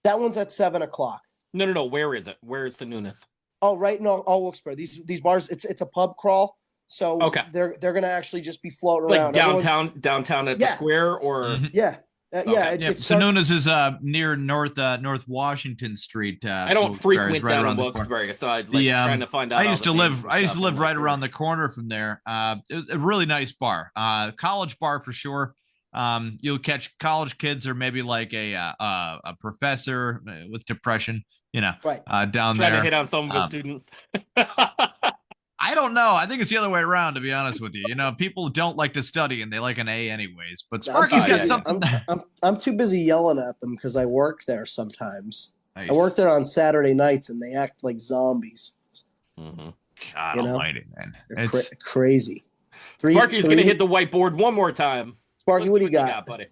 That one's at 7 o'clock. No. Where is it? Where is Sununez? Oh, right in all Wilkes-Barre. These bars, it's a pub crawl. So they're going to actually just be floating around. Like downtown at the square or? Mm-hmm. Yeah. Sununez is near North Washington Street. I don't frequent down in Wilkes-Barre, so I'd trying to find out. I used to live right around the corner from there. It was a really nice bar, college bar for sure. You'll catch college kids or maybe like a professor with depression, right. Down trying there. to hit on some of the students. I don't know. I think it's the other way around, to be honest with you. People don't like to study and they like an A anyways. But Sparky's got something. I'm too busy yelling at them because I work there sometimes. Nice. I work there on Saturday nights and they act like zombies. Mm-hmm. God almighty, man. It's crazy. Sparky's going to hit the whiteboard one more time. Sparky, what do you got, buddy?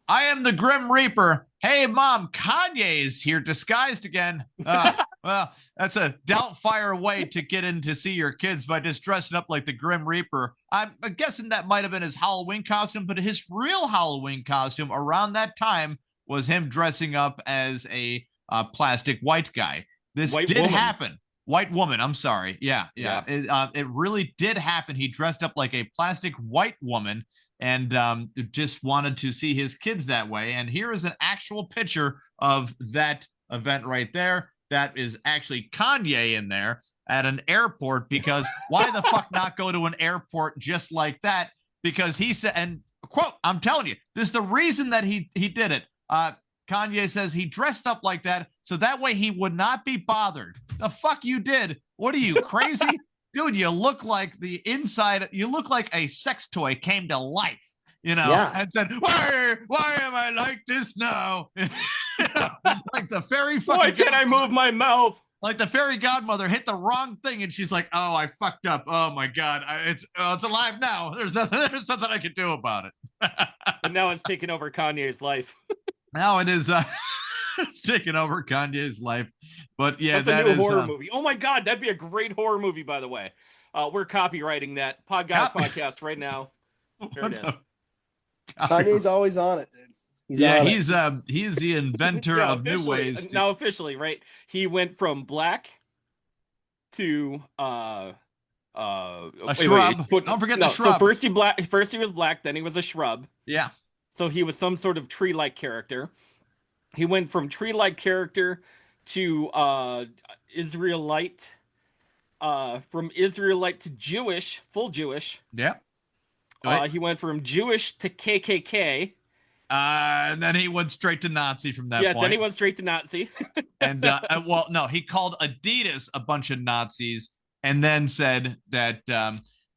I am the Grim Reaper. Hey, Mom, Kanye is here disguised again. Well, that's a doubtfire way to get in to see your kids by just dressing up like the Grim Reaper. I'm guessing that might have been his Halloween costume, but his real Halloween costume around that time was him dressing up as a plastic white guy. This did happen. White woman, I'm sorry. Yeah. It really did happen. He dressed up like a plastic white woman and just wanted to see his kids that way. And here is an actual picture of that event right there. That is actually Kanye in there at an airport, because why the fuck not go to an airport just like that? Because he said, and quote, I'm telling you, this is the reason that he did it. Kanye says he dressed up like that so that way he would not be bothered. The fuck you did? What are you, crazy? Dude, you look like the inside, you look like a sex toy came to life, and said, why am I like this now? Like the fairy fucking. Why can't I move my mouth? Like the fairy godmother hit the wrong thing and she's like, oh, I fucked up. Oh my God. It's alive now. There's nothing I can do about it. And now it's taken over Kanye's life. Now it is it's taking over Kanye's life. But yeah, that's a new horror movie. Oh my God, that'd be a great horror movie, by the way. We're copywriting that Podguyz Podcast right now. There it is. Kanye's always on it, dude. He's the inventor of new ways. Now officially, right? He went from black to a shrub. Don't forget the shrub. So first he was black, then he was a shrub. Yeah. So he was some sort of tree-like character. He went from tree-like character to Israelite. From Israelite to Jewish, full Jewish. Yeah. He went from Jewish to KKK. And then he went straight to Nazi from that point. Yeah, then he went straight to Nazi. And he called Adidas a bunch of Nazis and then said that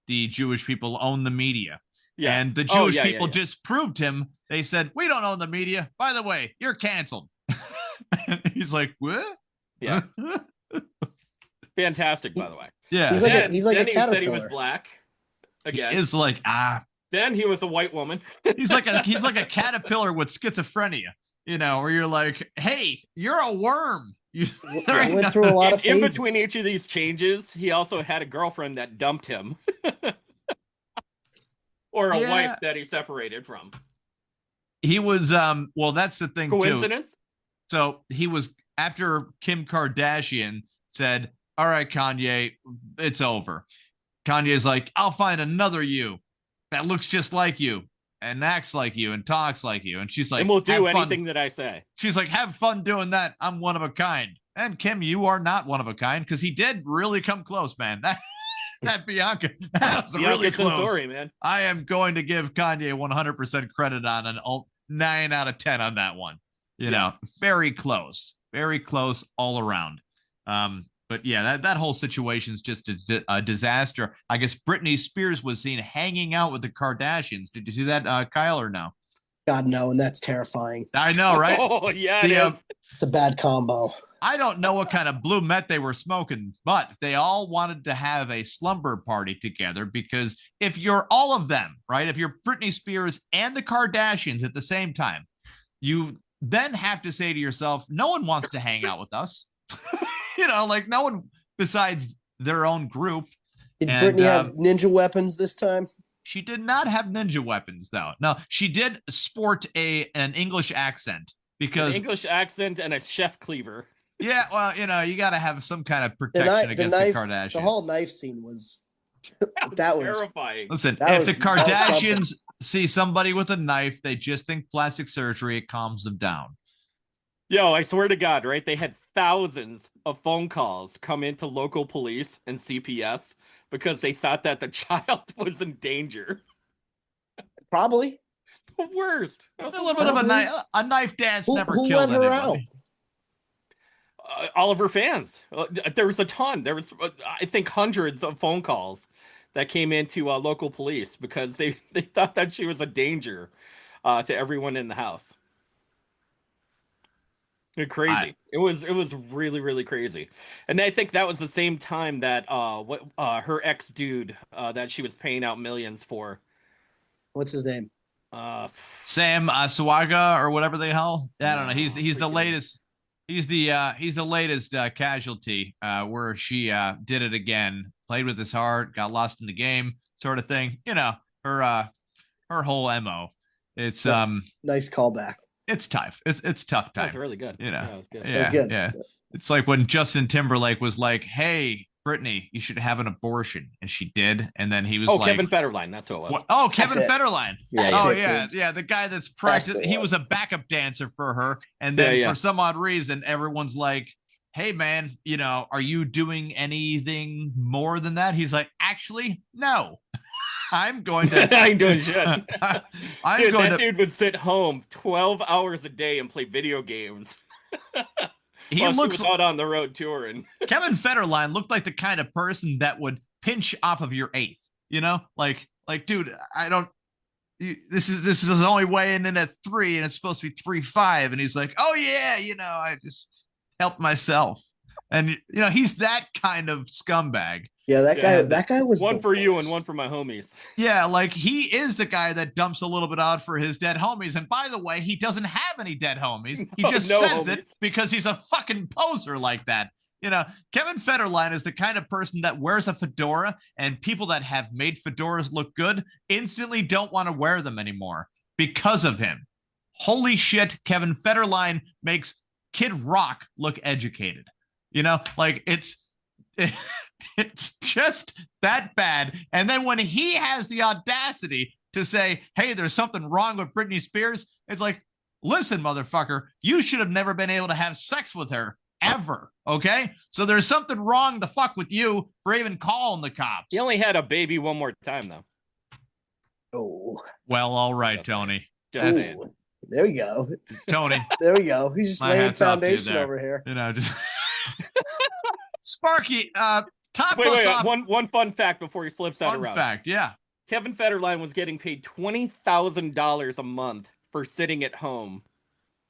the Jewish people own the media. Yeah. And the Jewish people disproved him. They said, we don't own the media. By the way, you're canceled. He's like, what? Yeah. Fantastic, by the way. Yeah. He's like a caterpillar. He said he was black. Again. It's like, Then he was a white woman. he's like a caterpillar with schizophrenia, where you're like, hey, you're a worm. You went through a lot of phases. In between each of these changes, he also had a girlfriend that dumped him. Or a wife that he separated from. He was, that's the thing. Coincidence? Too. So he was, after Kim Kardashian said, all right, Kanye, it's over. Kanye's like, I'll find another you that looks just like you and acts like you and talks like you. And she's like, and we'll do anything that I say. She's like, have fun doing that. I'm one of a kind. And Kim, you are not one of a kind, because he did really come close, man. That Bianca, that was really close. Sorry, man. I am going to give Kanye 100% credit on an 9 out of 10 on that one. Very close all around. But yeah, that whole situation is just a disaster. I guess Britney Spears was seen hanging out with the Kardashians. Did you see that, Kyle, or no? God, no, and that's terrifying. I know, right? Oh, yeah, it's a bad combo. I don't know what kind of blue met they were smoking, but they all wanted to have a slumber party together because if you're all of them, right? If you're Britney Spears and the Kardashians at the same time, you then have to say to yourself, no one wants to hang out with us. Like no one besides their own group. Did Britney have ninja weapons this time? She did not have ninja weapons, though. No, she did sport an English accent because an English accent and a chef cleaver. Yeah, well, you got to have some kind of protection against the Kardashians. The whole knife scene was that was terrifying. Listen, if the Kardashians see somebody with a knife, they just think plastic surgery. It calms them down. Yo, I swear to God, right? They had thousands of phone calls come into local police and CPS because they thought that the child was in danger. Probably. The worst. A little bit of a knife dance never killed let her anybody. Out? All of her fans. There was a ton. There was, I think, hundreds of phone calls that came into local police because they thought that she was a danger to everyone in the house. Crazy. It was really, really crazy. And I think that was the same time that her ex dude that she was paying out millions for. What's his name? Sam Sawaga or whatever the hell. I don't know. He's the latest. He's the latest casualty where she did it again, played with his heart, got lost in the game, sort of thing. Her whole MO. It's nice callback. It's tough. It's tough time. That was really good. Yeah, it was good. Yeah, that was good. Yeah. It's like when Justin Timberlake was like, "Hey, Britney, you should have an abortion," and she did, and then he was like, Kevin Federline. That's who it was. What? Oh, Kevin Federline. Yeah, yeah. The guy that's practiced. He was a backup dancer for her, and then for some odd reason, everyone's like, "Hey, man, are you doing anything more than that?" He's like, "Actually, no." I'm going to. I ain't doing shit. Dude would sit home 12 hours a day and play video games. He looks out on the road touring. Kevin Federline looked like the kind of person that would pinch off of your eighth. Like, dude, I don't. This is only weighing in at 3, and it's supposed to be 3.5, and he's like, oh yeah, I just helped myself, and he's that kind of scumbag. Yeah, that guy was one for you and one for my homies. Yeah, like he is the guy that dumps a little bit out for his dead homies. And by the way, he doesn't have any dead homies. He just says it because he's a fucking poser like that. Kevin Federline is the kind of person that wears a fedora, and people that have made fedoras look good instantly don't want to wear them anymore because of him. Holy shit, Kevin Federline makes Kid Rock look educated. Like it's just that bad. And then when he has the audacity to say, hey, there's something wrong with Britney Spears, it's like, listen, motherfucker, you should have never been able to have sex with her ever. Okay? So there's something wrong the fuck with you for even calling the cops. He only had a baby one more time, though. Oh. Well, all right, Tony. There we go. Tony. There we go. He's just laying foundation over here. Just Sparky, Wait, one fun fact before he flips that around. Fun fact, yeah. Kevin Federline was getting paid $20,000 a month for sitting at home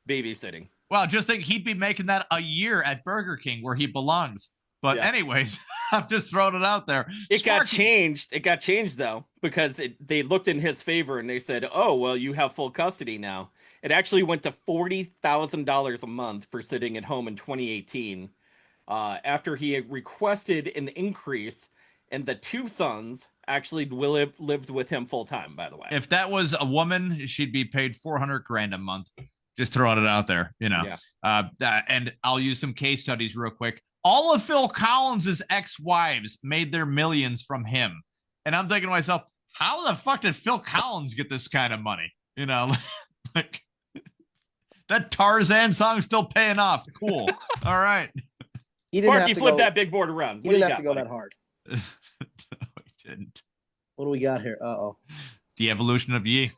babysitting. Well, just think he'd be making that a year at Burger King where he belongs. But anyways, I'm just throwing it out there. It got changed. It got changed, though, because they looked in his favor and they said, oh, well, you have full custody now. It actually went to $40,000 a month for sitting at home in 2018. After he had requested an increase, and the 2 sons actually lived with him full time, by the way. If that was a woman, she'd be paid $400,000 a month. Just throwing it out there, Yeah. And I'll use some case studies real quick. All of Phil Collins's ex-wives made their millions from him. And I'm thinking to myself, how the fuck did Phil Collins get this kind of money? Like that Tarzan song's still paying off. Cool. All right. Sparky flipped that big board around. He didn't have to go that hard. No, he didn't. What do we got here? Uh-oh. The evolution of Yi.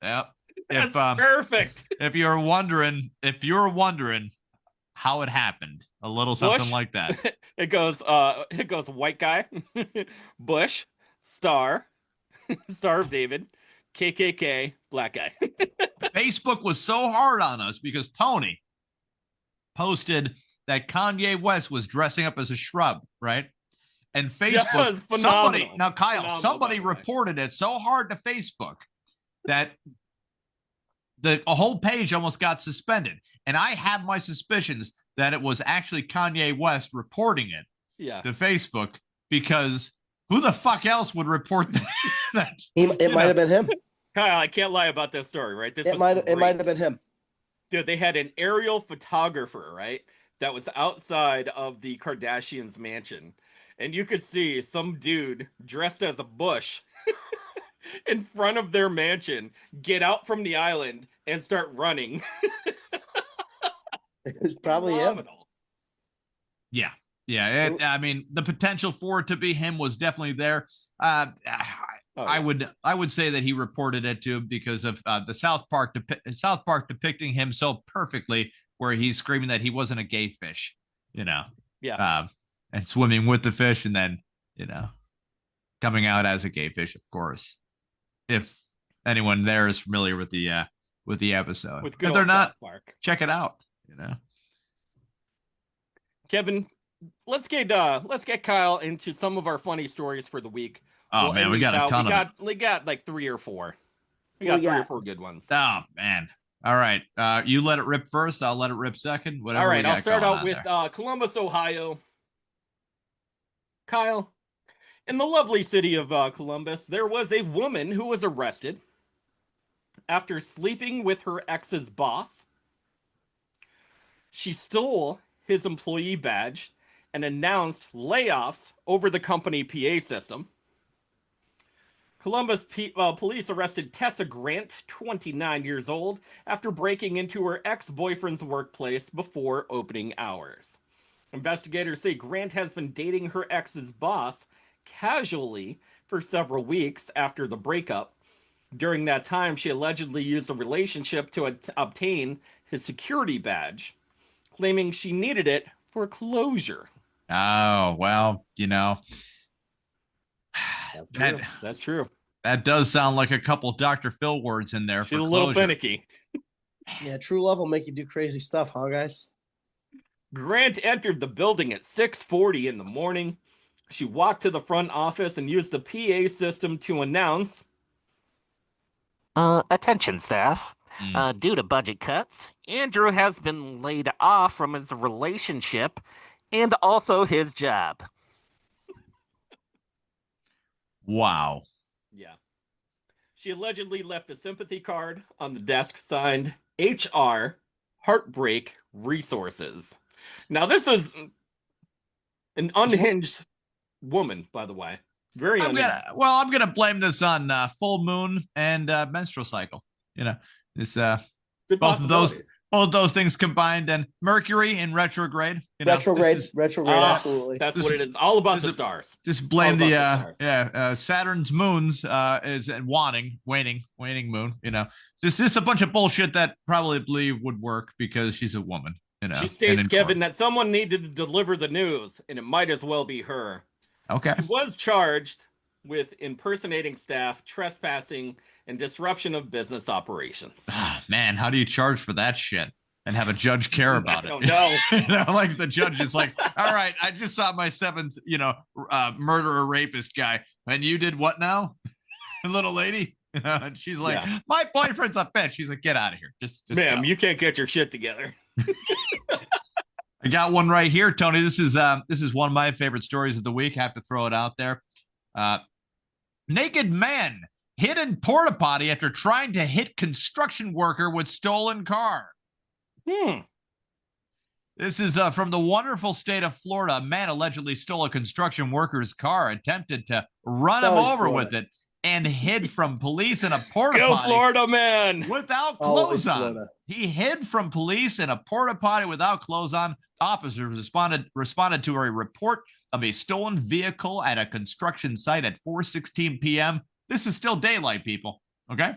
Yep. That's perfect. If you're wondering how it happened, a little something like that. It goes white guy, Bush, Star of David, KKK, black guy. Facebook was so hard on us because Tony posted that Kanye West was dressing up as a shrub, right? And Yeah, Facebook, it's somebody, phenomenal. now Kyle, Phenomenal, somebody by the way. reported it so hard to Facebook that a whole page almost got suspended. And I have my suspicions that it was actually Kanye West reporting it to Facebook, because who the fuck else would report that? It might have been him. Kyle, I can't lie about this story, right? It might have been him. Dude, they had an aerial photographer, right? That was outside of the Kardashians' mansion. And you could see some dude dressed as a bush in front of their mansion get out from the island and start running. It was probably him. Yeah. Yeah. I mean, the potential for it to be him was definitely there. I would say that he reported it to him because of the South Park depicting him so perfectly, where he's screaming that he wasn't a gay fish, and swimming with the fish, and then coming out as a gay fish, of course. If anyone there is familiar with the episode, if they're not, check it out. Kevin, let's get Kyle into some of our funny stories for the week. Oh, man, we got a ton of them. We got like 3 or 4. We got 3 or 4 good ones. Oh, man. All right. You let it rip first. I'll let it rip second. Whatever. All right. I'll start out with Columbus, Ohio. Kyle, in the lovely city of Columbus, there was a woman who was arrested after sleeping with her ex's boss. She stole his employee badge and announced layoffs over the company PA system. Columbus police arrested Tessa Grant, 29 years old, after breaking into her ex-boyfriend's workplace before opening hours. Investigators say Grant has been dating her ex's boss casually for several weeks after the breakup. During that time, she allegedly used the relationship to obtain his security badge, claiming she needed it for closure. Oh, well, That's true. That does sound like a couple Dr. Phil words in there. She's a little finicky. Yeah, true love will make you do crazy stuff, huh, guys? Grant entered the building at 6:40 in the morning. She walked to the front office and used the PA system to announce, attention staff. Due to budget cuts, Andrew has been laid off from his relationship and also his job. Wow. Yeah. She allegedly left a sympathy card on the desk signed HR Heartbreak Resources. Now, this is an unhinged woman, by the way. Very unhinged. I'm gonna blame this on full moon and menstrual cycle. This both of those things combined, and Mercury in retrograde. Retrograde, absolutely. That's what it is. All about the stars. Just blame Saturn's moons is waning moon. It's just a bunch of bullshit that probably would work because she's a woman. She states, Kevin, that someone needed to deliver the news, and it might as well be her. Okay. She was charged with impersonating staff, trespassing, and disruption of business operations. Man, how do you charge for that shit and have a judge care about it? I don't know. Like the judge is like, all right, I just saw my 7th, murderer rapist guy, and you did what now, little lady? And she's like, my boyfriend's a bitch. She's like, get out of here. Just ma'am, you can't get your shit together. I got one right here, Tony. This is one of my favorite stories of the week. I have to throw it out there. Naked man hid in porta potty after trying to hit construction worker with stolen car. This is from the wonderful state of Florida. A man allegedly stole a construction worker's car, attempted to run him over with it, and hid from police in a porta potty. Go Florida, man! Without clothes on. He hid from police in a porta potty without clothes on. Officers responded to a report of a stolen vehicle at a construction site at 4:16 p.m. This is still daylight, people. Okay.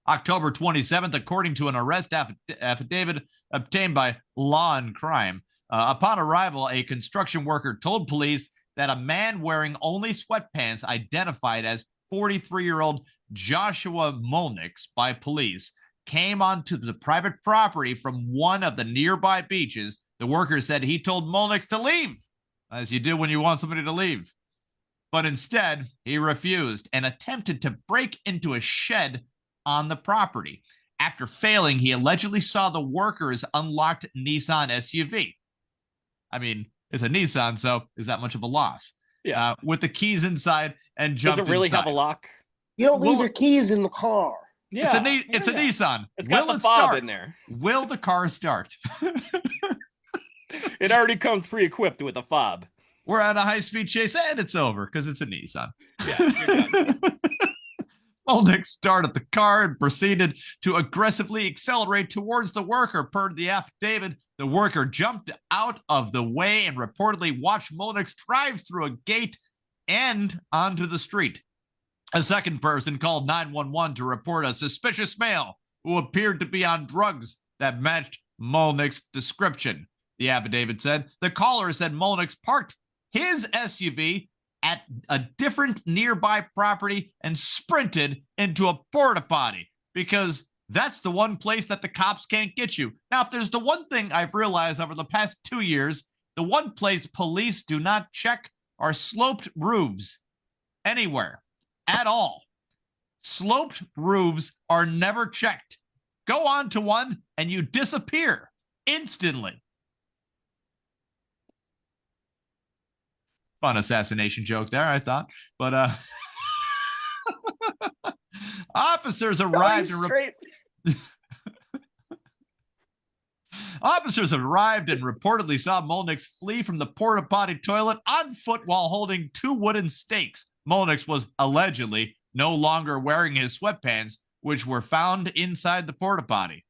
October 27th, according to an arrest affidavit obtained by Law and Crime. Upon arrival, a construction worker told police that a man wearing only sweatpants, identified as 43-year-old Joshua Molnix by police, came onto the private property from one of the nearby beaches The worker said he told Molnix to leave, as you do when you want somebody to leave. But instead, he refused and attempted to break into a shed on the property. After failing, he allegedly saw the worker's unlocked Nissan SUV. I mean, it's a Nissan, so is that much of a loss? Yeah. With the keys inside and jumped Does it really inside. have a lock? You don't leave your keys in the car. Yeah. It's a Nissan. It's got the fob in there. Will the car start? It already comes pre-equipped with a fob. We're on a high-speed chase, and it's over because it's a Nissan. Yeah, you're done. Molnix started the car and proceeded to aggressively accelerate towards the worker. Per the affidavit, the worker jumped out of the way and reportedly watched Molnix drive through a gate and onto the street. A second person called 911 to report a suspicious male who appeared to be on drugs that matched Molnix's description. The affidavit said the caller said Molnix parked his SUV at a different nearby property and sprinted into a porta potty because that's the one place that the cops can't get you. Now, if there's the one thing I've realized over the past 2 years, the one place police do not check are sloped roofs anywhere at all. Sloped roofs are never checked. Go on to one and you disappear instantly. Fun assassination joke there, I thought. But officers arrived Officers arrived and reportedly saw Molnix flee from the porta potty toilet on foot while holding 2 wooden stakes. Molnix was allegedly no longer wearing his sweatpants, which were found inside the porta potty.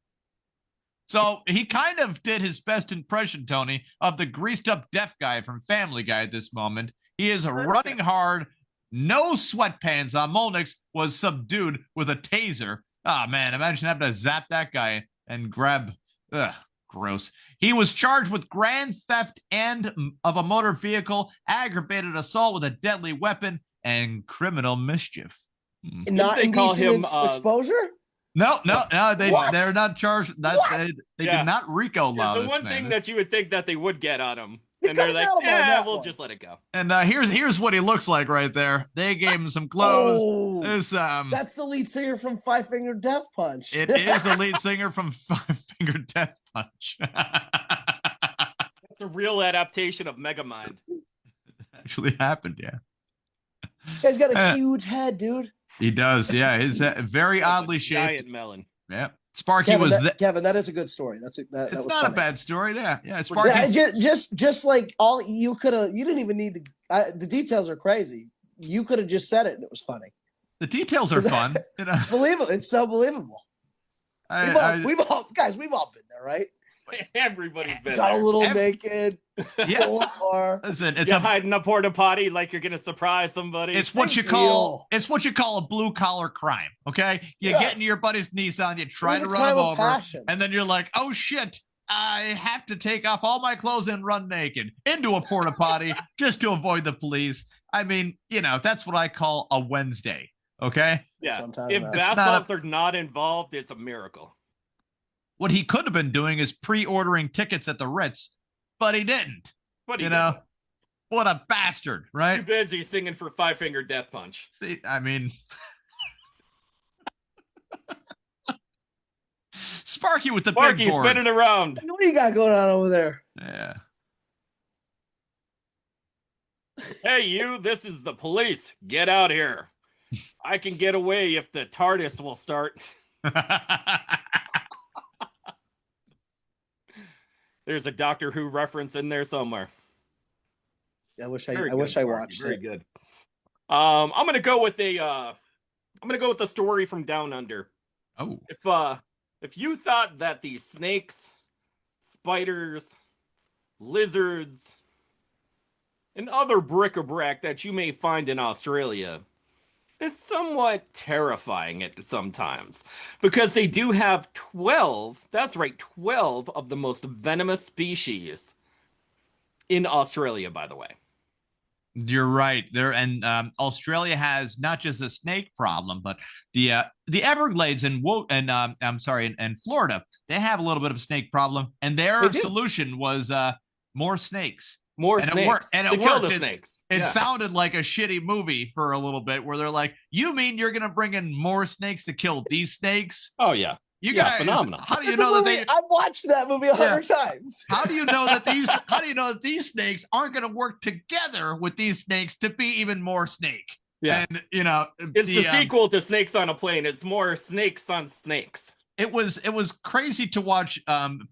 So he kind of did his best impression, Tony, of the greased up deaf guy from Family Guy at this moment. He is running hard. No sweatpants on. Molnix was subdued with a taser. Oh, man, imagine having to zap that guy and grab. Ugh, gross. He was charged with grand theft and of a motor vehicle, aggravated assault with a deadly weapon, and criminal mischief. Not they call him exposure? No, they're not charged. They did not RICO law. The one thing that you would think that they would get on him, It and they're comes like, out about yeah, that we'll one. just let it go. And here's what he looks like right there. They gave him some clothes. Oh, This that's the lead singer from Five Finger Death Punch. it is the lead singer from Five Finger Death Punch. It's a real adaptation of Megamind. Actually happened, yeah. Guy's got a huge head, dude. He does, yeah. His very oddly shaped. Giant melon. Yeah. Sparky Kevin, was Kevin, that is a good story. That it's was not funny. a bad story, yeah. Yeah, Sparky. Yeah, just like all you could have. You didn't even need to. The details are crazy. You could have just said it, and it was funny. The details are fun. You know, It's believable. It's so believable. We've all been there, right? Everybody's been Got there. a little naked. Yeah. Stole a car. Listen, it's You're hiding a porta potty like you're gonna surprise somebody. It's what Big you call a blue collar crime. Okay, you Yeah. get into your buddy's Nissan, you try It was to a run crime him of over, passion. and then you're like, "Oh shit, I have to take off all my clothes and run naked into a porta potty just to avoid the police." I mean, you know, that's what I call a Wednesday. Okay, yeah. Sometimes If not. bath not salts are not involved, it's a miracle. what he could have been doing is pre-ordering tickets at the Ritz, but he didn't. But You know, what a bastard, too right? busy singing for Five Finger Death Punch. See, I mean. Sparky with the Sparky big board. spinning around. What do you got going on over there? Yeah. Hey, you, this is the police. Get out here. I can get away if the TARDIS will start. There's a Doctor Who reference in there somewhere. I wish Very I good, wish I Sparky, watched very it. good. I'm gonna go with a story from Down Under. Oh. If you thought that the snakes, spiders, lizards, and other bric-a-brac that you may find in Australia is somewhat terrifying at sometimes, because they do have 12, that's right, 12 of the most venomous species in Australia, by the way. You're right there, and Australia has not just a snake problem, but the Everglades and I'm sorry, in Florida, they have a little bit of a snake problem, and their solution was more snakes. More and snakes. It worked. And to it kill worked. the snakes. It sounded like a shitty movie for a little bit, where they're like, "You mean you're gonna bring in more snakes to kill these snakes?" Oh yeah. You guys, phenomenal. How do you know that they? I've watched that movie 100 times. How do you know that these? How do you know that these snakes aren't going to work together with these snakes to be even more snake? Yeah, and it's the sequel to Snakes on a Plane. It's more snakes on snakes. It was crazy to watch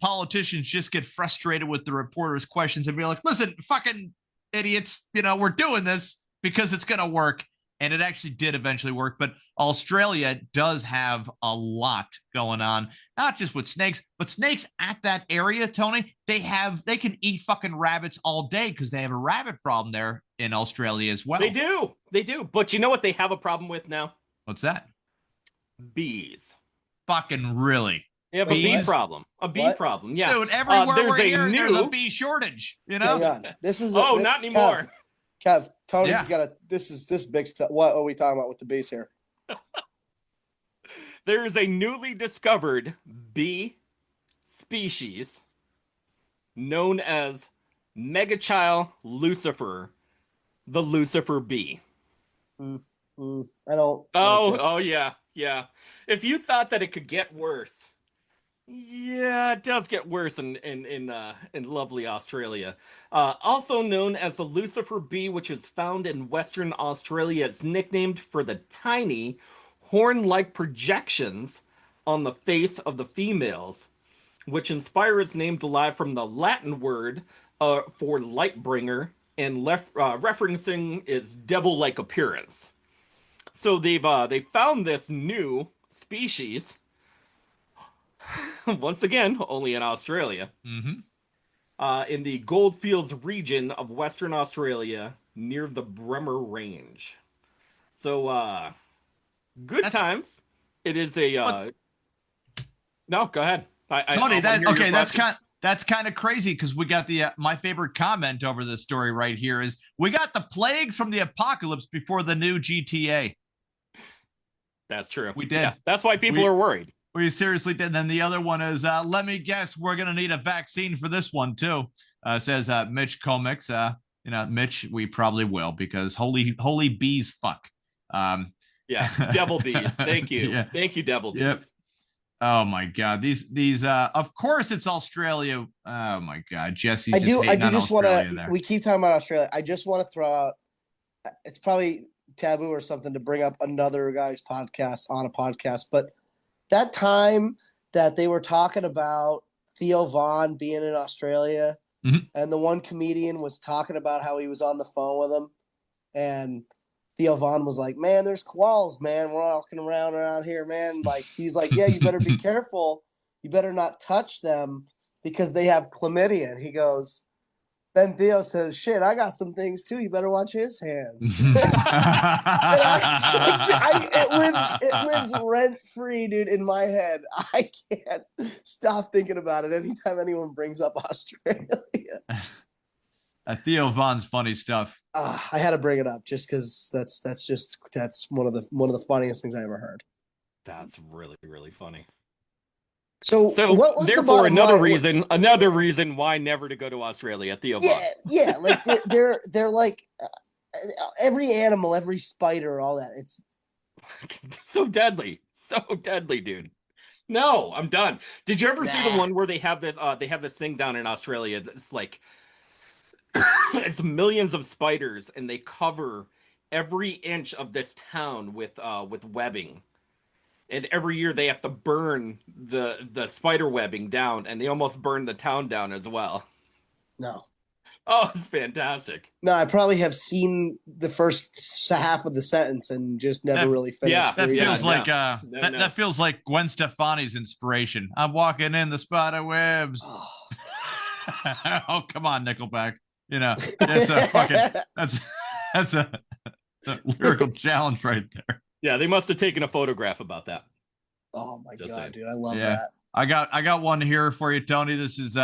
politicians just get frustrated with the reporters' questions and be like, "Listen, fucking idiots, we're doing this because it's going to work." And it actually did eventually work. But Australia does have a lot going on, not just with snakes, but snakes at that area, Tony. They can eat fucking rabbits all day because they have a rabbit problem there in Australia as well. They do. But you know what they have a problem with now? What's that? Bees. Fucking really? They have a bee problem. A bee problem. Yeah. Dude, everywhere there's a bee shortage, Hang on. This is not anymore. Kev, Tony's got this big stuff. What are we talking about with the bees here? There is a newly discovered bee species known as Megachile lucifer, the Lucifer bee. I don't. Oh yeah. If you thought that it could get worse, yeah, it does get worse in lovely Australia. Also known as the Lucifer bee, which is found in Western Australia. It's nicknamed for the tiny horn-like projections on the face of the females, which inspire its name derived from the Latin word for light bringer and referencing its devil-like appearance. So they found this new species. Once again, only in Australia. In the Goldfields region of Western Australia, near the Bremer Range. So, good times. It is a. No, go ahead, Tony. That's kind of crazy because we got the my favorite comment over this story right here is we got the plagues from the apocalypse before the new GTA. That's true. We did. Yeah, that's why people are worried. We seriously did. And then the other one is, let me guess, we're going to need a vaccine for this one, too. Says Mitch Comics. Mitch, we probably will because holy bees fuck. Yeah, devil bees. Thank you. Yeah. Thank you, devil bees. Yep. Oh, my God. These of course, it's Australia. Oh, my God. Jesse's I do just want to, we keep talking about Australia. I just want to throw out, it's probably taboo or something to bring up another guy's podcast on a podcast, but that time that they were talking about Theo Von being in Australia, and the one comedian was talking about how he was on the phone with him, and Theo Von was like, "Man, there's koalas, man. We're walking around here, man." Like he's like, "Yeah, you better be careful. You better not touch them because they have chlamydia." And he goes, then Theo says, "Shit, I got some things too. You better watch his hands." It lives rent free, dude, in my head. I can't stop thinking about it anytime anyone brings up Australia. Theo Von's funny stuff. I had to bring it up just because that's one of the funniest things I ever heard. That's really, really funny. So what was therefore another reason why never to go to Australia, Theo Von. Yeah, like they're like every animal, every spider, all that. It's so deadly, dude. No, I'm done. Did you ever see the one where they have this thing down in Australia that's like it's millions of spiders and they cover every inch of this town with webbing. And every year they have to burn the spider webbing down, and they almost burn the town down as well. No. Oh, it's fantastic. No, I probably have seen the first half of the sentence and just never really finished. Yeah, that feels like Gwen Stefani's inspiration. I'm walking in the spider webs. Oh, come on, Nickelback. That's a lyrical challenge right there. Yeah, they must have taken a photograph about that. Oh my God, dude, I love that. I got one here for you, Tony. This is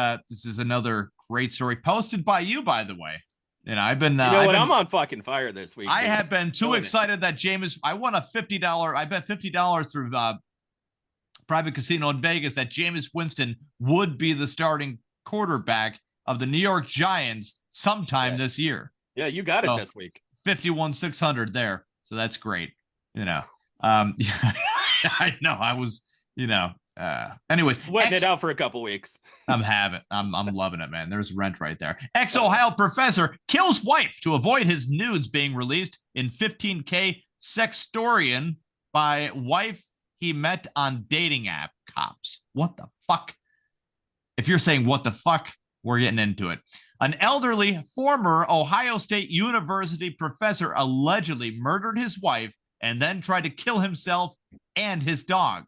another great story posted by you, by the way. I've been. I'm on fucking fire this week. I have been too excited that Jameis. I won a $50. I bet $50 through private casino in Vegas that Jameis Winston would be the starting quarterback of the New York Giants sometime this year. Yeah, you got it this week. 51,600 there, so that's great. Yeah, I know. I was, anyways, wetting it out for a couple weeks. I'm loving it, man. There's rent right there. Ex-Ohio professor kills wife to avoid his nudes being released in 15K sextorian by wife he met on dating app. Cops. What the fuck? If you're saying what the fuck, we're getting into it. An elderly former Ohio State University professor allegedly murdered his wife and then tried to kill himself and his dog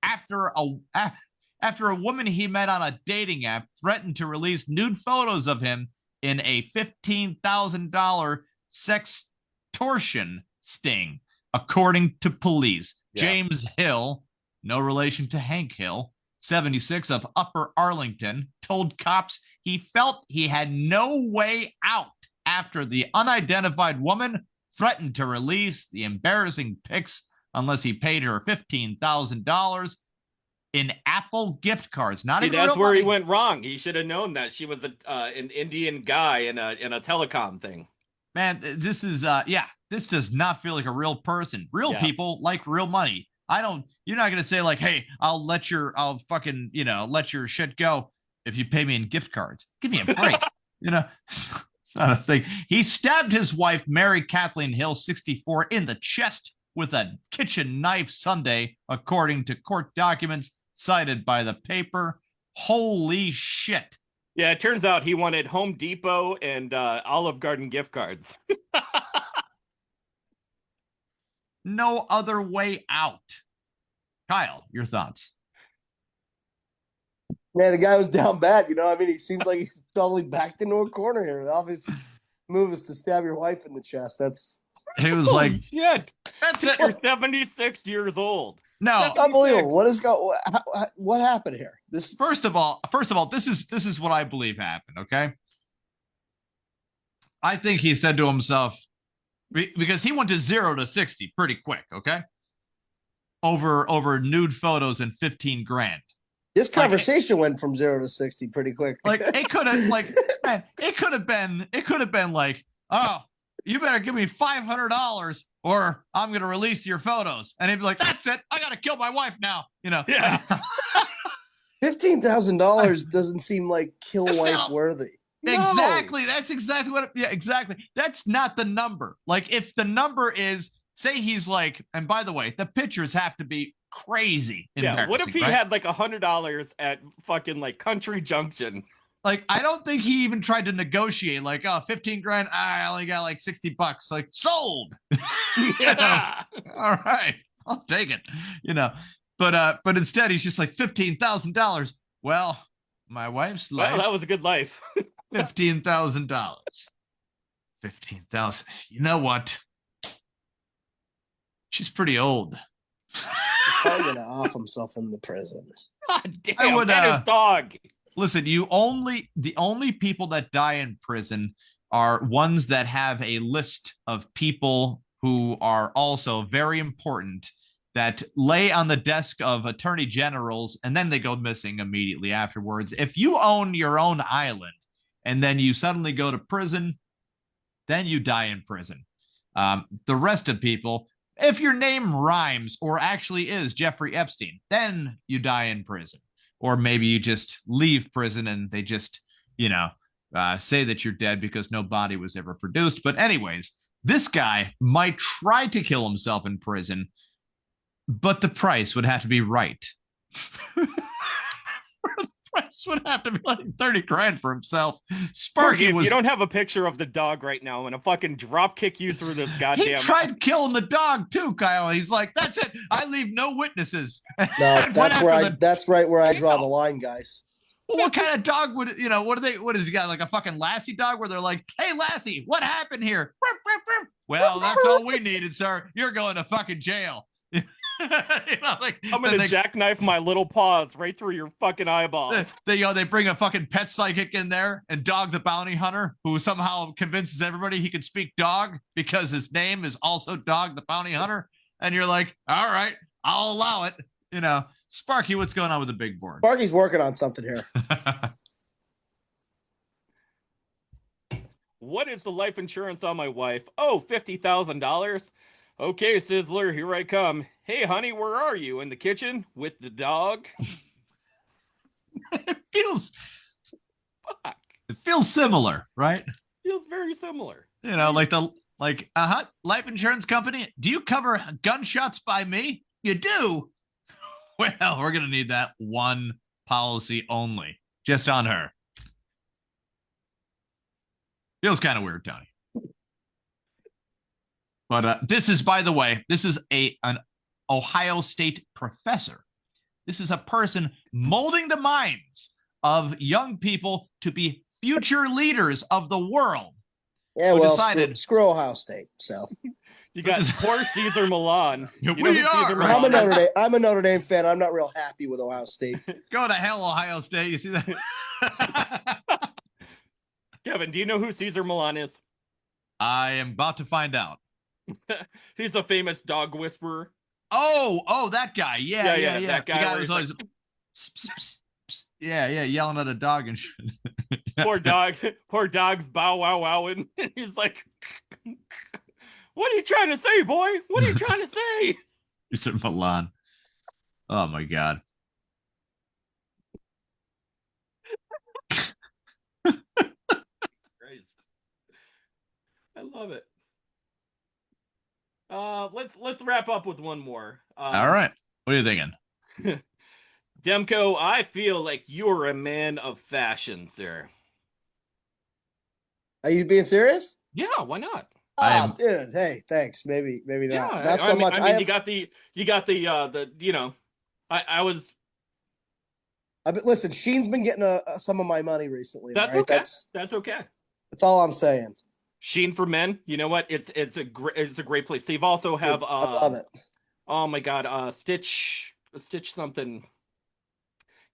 after a woman he met on a dating app threatened to release nude photos of him in a $15,000 sextortion sting, according to police. Yeah. James Hill, no relation to Hank Hill, 76 of Upper Arlington, told cops he felt he had no way out after the unidentified woman threatened to release the embarrassing pics unless he paid her $15,000 in Apple gift cards. That's where he went wrong. He should have known that she was an Indian guy in a telecom thing. Man, this is this does not feel like a real person. Real people like real money. You're not gonna say like, hey, I'll let your shit go if you pay me in gift cards. Give me a break. It's not a thing. He stabbed his wife, Mary Kathleen Hill, 64, in the chest with a kitchen knife Sunday, according to court documents cited by the paper. Holy shit. Yeah, it turns out he wanted Home Depot and Olive Garden gift cards. No other way out. Kyle, your thoughts? Man, the guy was down bad. He seems like he's totally backed into a corner here. The obvious move is to stab your wife in the chest. He was like, shit. That's it. You're 76 years old. No, 76. Unbelievable. What happened here? First of all, this is what I believe happened. Okay, I think he said to himself, because he went to 0 to 60 pretty quick. Okay, over nude photos and 15 grand. This conversation went from 0 to 60 pretty quick. Like it could have been like, oh, you better give me $500 or I'm going to release your photos. And he'd be like, that's it. I got to kill my wife now. Yeah. $15,000 doesn't seem like kill wife worthy. Exactly. That's exactly what. Exactly. That's not the number. Like if the number is, say he's like, and by the way, the pictures have to be crazy. Yeah. What if he had like $100 at fucking like Country Junction? Like, I don't think he even tried to negotiate. Like, 15 grand. I only got like $60. Like, sold. Yeah. All right, I'll take it. But instead he's just like $15,000. Well, my wife's life. Well, that was a good life. $15,000. 15,000. You know what? She's pretty old. He's probably gonna off himself in the prison. God damn, and his dog. Listen, the only people that die in prison are ones that have a list of people who are also very important that lay on the desk of attorney generals, and then they go missing immediately afterwards. If you own your own island and then you suddenly go to prison, then you die in prison. The rest of people, if your name rhymes or actually is Jeffrey Epstein, then you die in prison. Or maybe you just leave prison and they just, say that you're dead because no body was ever produced. But anyways, this guy might try to kill himself in prison, but the price would have to be right. The price would have to be like 30 grand for himself. Sparky You don't have a picture of the dog right now. I'm going to fucking drop kick you through this goddamn. He tried killing the dog too, Kyle. He's like, that's it. I leave no witnesses. No, that's right where I draw the line, guys. Well, what kind of dog would, what is he got? Like a fucking Lassie dog where they're like, hey, Lassie, what happened here? Well, that's all we needed, sir. You're going to fucking jail. I'm gonna jackknife my little paws right through your fucking eyeballs. They bring a fucking pet psychic in there, and Dog the Bounty Hunter, who somehow convinces everybody he can speak dog because his name is also Dog the Bounty Hunter. And you're like, all right, I'll allow it. Sparky, what's going on with the big board? Sparky's working on something here. What is the life insurance on my wife? Oh, $50,000. Okay, Sizzler, here I come. Hey, honey, where are you? In the kitchen with the dog? It feels similar, right? Feels very similar. Life insurance company. Do you cover gunshots by me? You do. Well, we're gonna need that one policy only, just on her. Feels kind of weird, Tony. But this is, by the way, an Ohio State professor. This is a person molding the minds of young people to be future leaders of the world. Yeah, well, screw Ohio State. So you got poor Caesar Milan. I'm a Notre Dame fan. I'm not real happy with Ohio State. Go to hell, Ohio State. You see that? Kevin, do you know who Caesar Milan is? I am about to find out. He's a famous dog whisperer. Oh, that guy. Yeah. That guy was always like, yelling at a dog and shit. Poor dog's bow wow, and he's like, what are you trying to say, boy? What are you trying to say? He said Milan. Oh my God. Christ. I love it. Let's wrap up with one more. All right. What are you thinking? Demko, I feel like you're a man of fashion, sir. Are you being serious? Yeah, why not? Oh, dude. Hey, thanks. Maybe not. Yeah, Not so much. I mean, you got the I was. Listen, Sheen's been getting some of my money recently. That's right? okay. That's okay. That's all I'm saying. Sheen for men. You know what? It's a great place. They've also have I love it. Oh my God, Stitch something.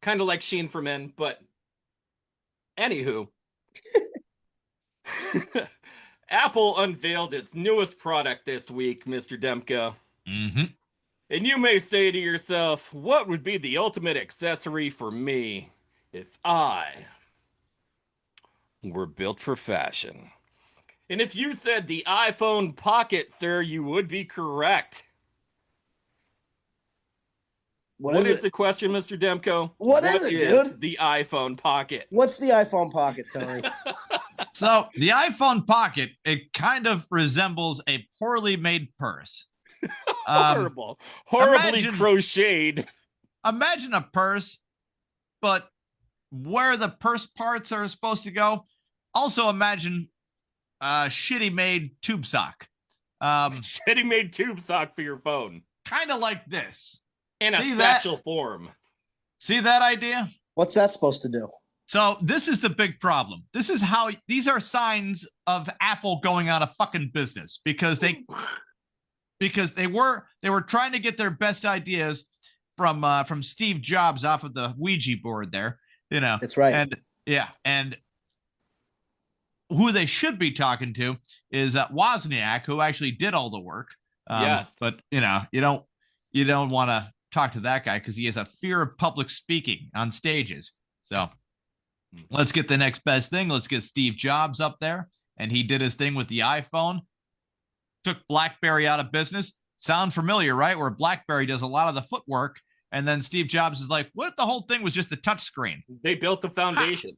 Kind of like Sheen for men, but anywho. Apple unveiled its newest product this week, Mr. Demko. Mm-hmm. And you may say to yourself, what would be the ultimate accessory for me if I were built for fashion? And if you said the iPhone Pocket, sir, you would be correct. What is the question, Mr. Demko? What is it, dude? The iPhone Pocket. What's the iPhone Pocket, Tony? So the iPhone Pocket, it kind of resembles a poorly made purse. Horribly crocheted. Imagine a purse, but where the purse parts are supposed to go. Also imagine a shitty made tube sock. Shitty made tube sock for your phone. Kind of like this. In a satchel form. See that idea? What's that supposed to do? So this is the big problem. These are signs of Apple going out of fucking business because they were trying to get their best ideas from Steve Jobs off of the Ouija board there, That's right. And who they should be talking to is Wozniak, who actually did all the work. Yes. But you don't want to talk to that guy because he has a fear of public speaking on stages. So let's get the next best thing. Let's get Steve Jobs up there. And he did his thing with the iPhone. Took BlackBerry out of business. Sound familiar, right? Where BlackBerry does a lot of the footwork. And then Steve Jobs is like, what if the whole thing was just a touch screen? They built the foundation.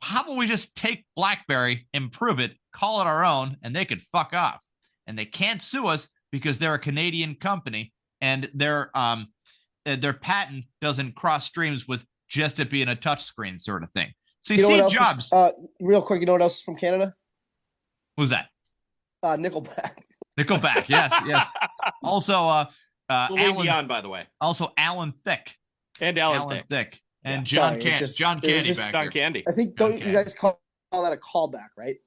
How about we just take BlackBerry, improve it, call it our own, and they could fuck off. And they can't sue us because they're a Canadian company. And their patent doesn't cross streams with just it being a touchscreen sort of thing. See, Steve Jobs. Real quick, you know what else is from Canada? Who's that? Nickelback. Nickelback, yes. Also, Alan Dion, by the way. Also, Alan Thicke. And Alan Thicke. And John Candy. John Candy. I think, don't you guys call that a callback, right?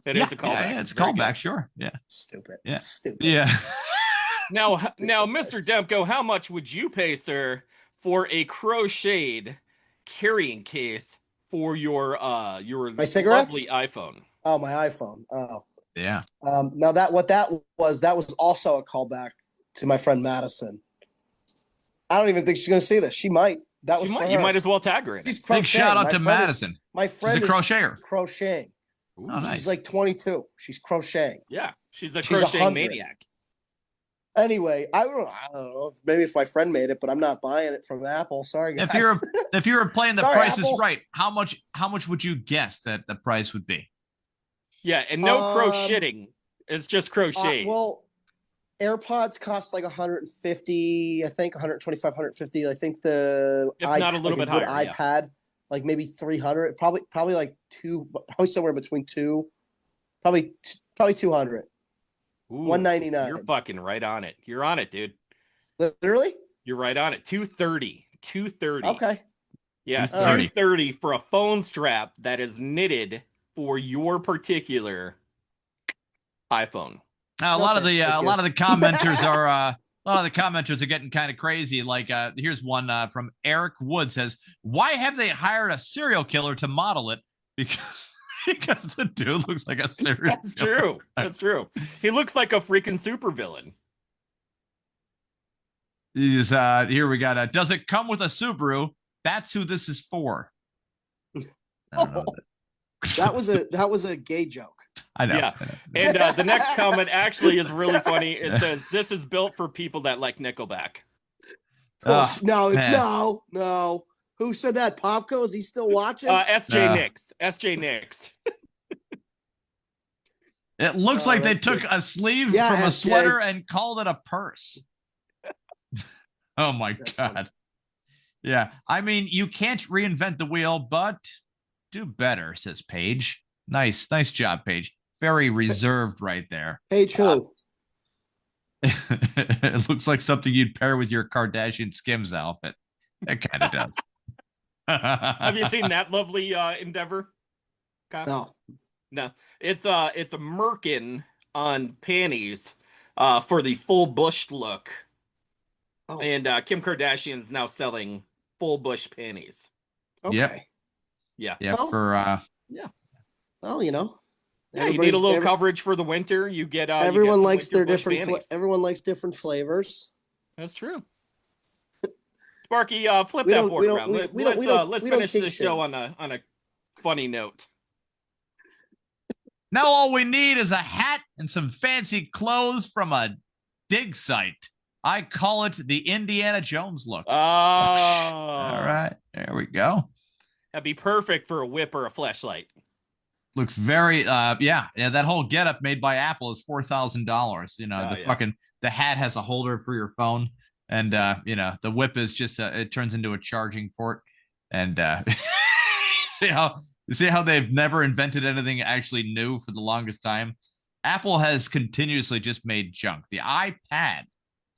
It is a callback. Yeah, it's a callback, sure. Yeah. Stupid. Yeah. Stupid. Yeah. Now, Mr. Demko, how much would you pay, sir, for a crocheted carrying case for your My cigarettes? lovely iPhone? Oh, my iPhone. Oh, Yeah. now that was also a callback to my friend Madison. I don't even think she's going to see this. She might. That was for her. You might as well tag her in it. She's Big crocheting. shout out to Madison. My friend She's a crocheter. is crocheting. Ooh, Oh, nice. She's like 22. She's crocheting. Yeah, she's a She's crocheting 100. maniac. Anyway, I don't know. Maybe if my friend made it, but I'm not buying it from Apple. Sorry, guys. If you were playing the Sorry, Price is Apple. Right, how much would you guess that the price would be? Yeah, and no crocheting. It's just crochet. Well, AirPods cost like 150, I think 125, 150. I think the If not a little bit good higher, iPad, like maybe 300. Probably like probably somewhere between two, probably 200. Ooh, 199. You're fucking right on it. You're on it, dude. Literally? You're right on it. 230. 230. Okay. Yeah, 230 for a phone strap that is knitted for your particular iPhone. Now, a lot of the commenters are getting kind of crazy. Like, here's one from Eric Wood says, "Why have they hired a serial killer to model it? Because the dude looks like a serial That's killer." true. That's true. He looks like a freaking supervillain. He's here we got does it come with a Subaru? That's who this is for. I don't know. That was a gay joke. I know. Yeah. And the next comment actually is really funny. It says, "This is built for people that like Nickelback." No. Who said that? Popko? Is he still watching? SJ Nix. It looks like they took a sleeve from a sweater and called it a purse. Oh my God. Funny. Yeah. I mean, you can't reinvent the wheel, but do better, says Paige. Nice job, Paige. Very reserved right there. Paige who? It looks like something you'd pair with your Kardashian Skims outfit. It kind of does. Have you seen that lovely endeavor, Kyle? No. It's a merkin on panties for the full bush look. Oh. And Kim Kardashian's now selling full bush panties. Okay. Yep. Yeah. Yeah. Well, you know. Yeah, you need a little coverage for the winter. You get everyone likes their different different. Everyone likes different flavors. That's true. Sparky, flip that board around. Let's finish this show on a funny note. Now all we need is a hat and some fancy clothes from a dig site. I call it the Indiana Jones look. Oh, all right, there we go. That'd be perfect for a whip or a flashlight. Looks very yeah, that whole getup made by Apple is $4,000. You know, the hat has a holder for your phone, and you know, the whip is just it turns into a charging port. And see how they've never invented anything actually new for the longest time. Apple has continuously just made junk. The iPad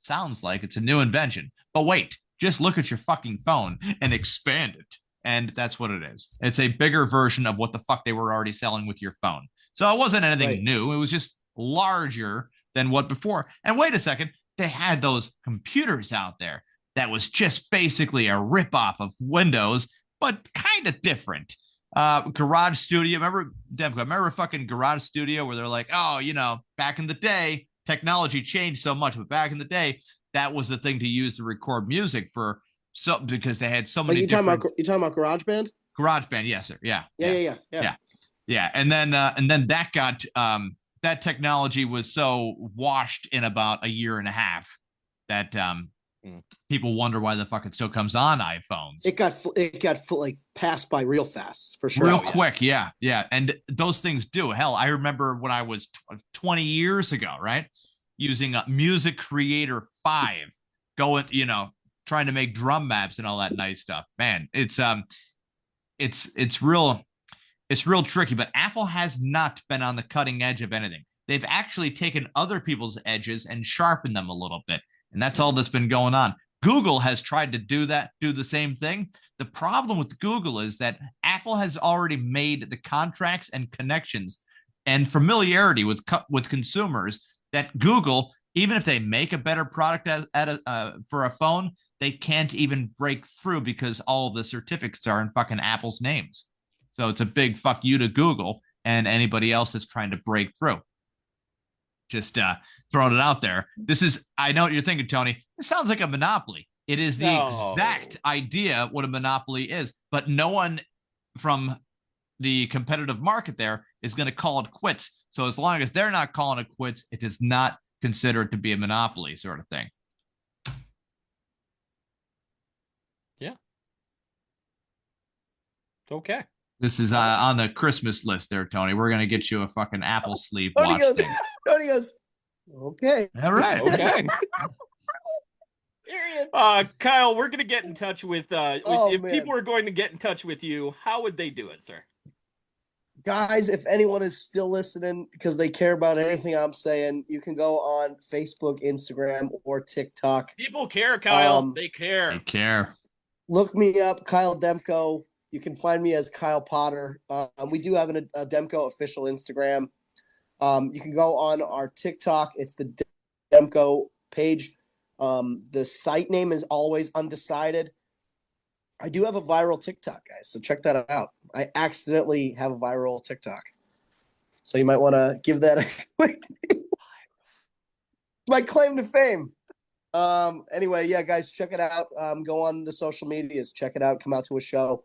sounds like it's a new invention, but wait, just look at your fucking phone and expand it. And that's what it is. It's a bigger version of what the fuck they were already selling with your phone. So it wasn't anything new. It was just larger than what before. And wait a second, they had those computers out there that was just basically a ripoff of Windows, but kind of different. Garage Studio. Remember fucking Garage Studio where they're like, oh, you know, back in the day, technology changed so much, but back in the day, that was the thing to use to record music for. So because they had so many. You talking about GarageBand? GarageBand, yes, sir. Yeah. And then that got that technology was so washed in about a year and a half that people wonder why the fuck it still comes on iPhones. It got like passed by real fast for sure. Real quick, yeah. And those things do. Hell, I remember when I was 20 years ago, right, using a Music Creator 5, going, you know, trying to make drum maps and all that nice stuff. Man, it's real tricky, but Apple has not been on the cutting edge of anything. They've actually taken other people's edges and sharpened them a little bit. And that's all that's been going on. Google has tried to do the same thing. The problem with Google is that Apple has already made the contracts and connections and familiarity with consumers that Google even if they make a better product for a phone, they can't even break through because all the certificates are in fucking Apple's names. So it's a big fuck you to Google and anybody else that's trying to break through. Just throwing it out there. I know what you're thinking, Tony. It sounds like a monopoly. It is the exact idea what a monopoly is, but no one from the competitive market there is going to call it quits. So as long as they're not calling it quits, it is not considered to be a monopoly sort of thing. Yeah. Okay. This is on the Christmas list there, Tony. We're going to get you a fucking Apple sleeve watch thing. Tony goes, okay. All right. Okay. Kyle, we're going to get in touch with, if people are going to get in touch with you, how would they do it, sir? Guys, if anyone is still listening because they care about anything I'm saying, you can go on Facebook, Instagram, or TikTok. People care, Kyle. They care. They care. Look me up, Kyle Demko. You can find me as Kyle Potter. We do have a Demko official Instagram. You can go on our TikTok. It's the Demko page. The site name is always undecided. I do have a viral TikTok, guys, so check that out. I accidentally have a viral TikTok. So you might want to give that a quick my claim to fame. Anyway, yeah, guys, check it out. Go on the social medias, check it out, come out to a show.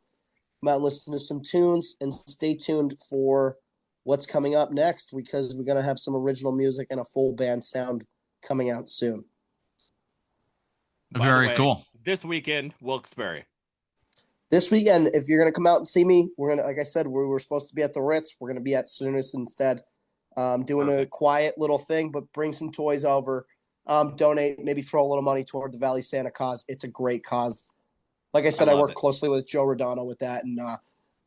Come out and listen to some tunes, and stay tuned for what's coming up next because we're going to have some original music and a full band sound coming out soon. Very cool. This weekend, Wilkes-Barre. This weekend, if you're going to come out and see me, we're going to, like I said, we were supposed to be at the Ritz. We're going to be at Sooners instead, doing a quiet little thing, but bring some toys over, donate, maybe throw a little money toward the Valley Santa cause. It's a great cause. Like I said, I work closely with Joe Rodano with that, and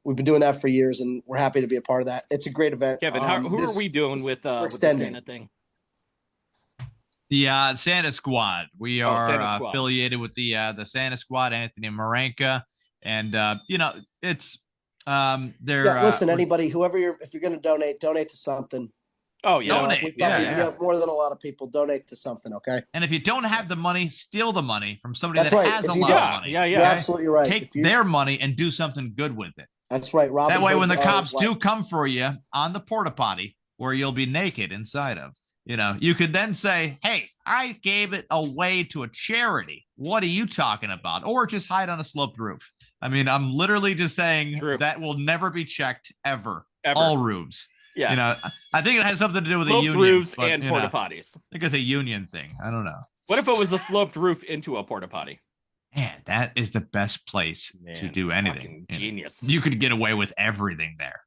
we've been doing that for years, and we're happy to be a part of that. It's a great event. Kevin, who are we doing with the Santa thing? The Santa Squad. We are affiliated with the Santa Squad, Anthony Marenka, and it's listen, anybody, whoever if you're going to donate to something. Oh yeah, donate. You have more than a lot of people. Donate to something, okay? And if you don't have the money, steal the money from somebody has a lot of money. Yeah, you're absolutely right. Take their money and do something good with it. That's right. That way, when the cops do come for you on the porta potty, where you'll be naked inside of, you could then say, "Hey, I gave it away to a charity. What are you talking about?" Or just hide on a sloped roof. I mean, I'm literally just saying that will never be checked ever. All roofs. Yeah. I think it has something to do with the union. Roofs and porta potties. I think it's a union thing. I don't know. What if it was a sloped roof into a porta potty? Man, that is the best place to do anything. Genius. You could get away with everything there.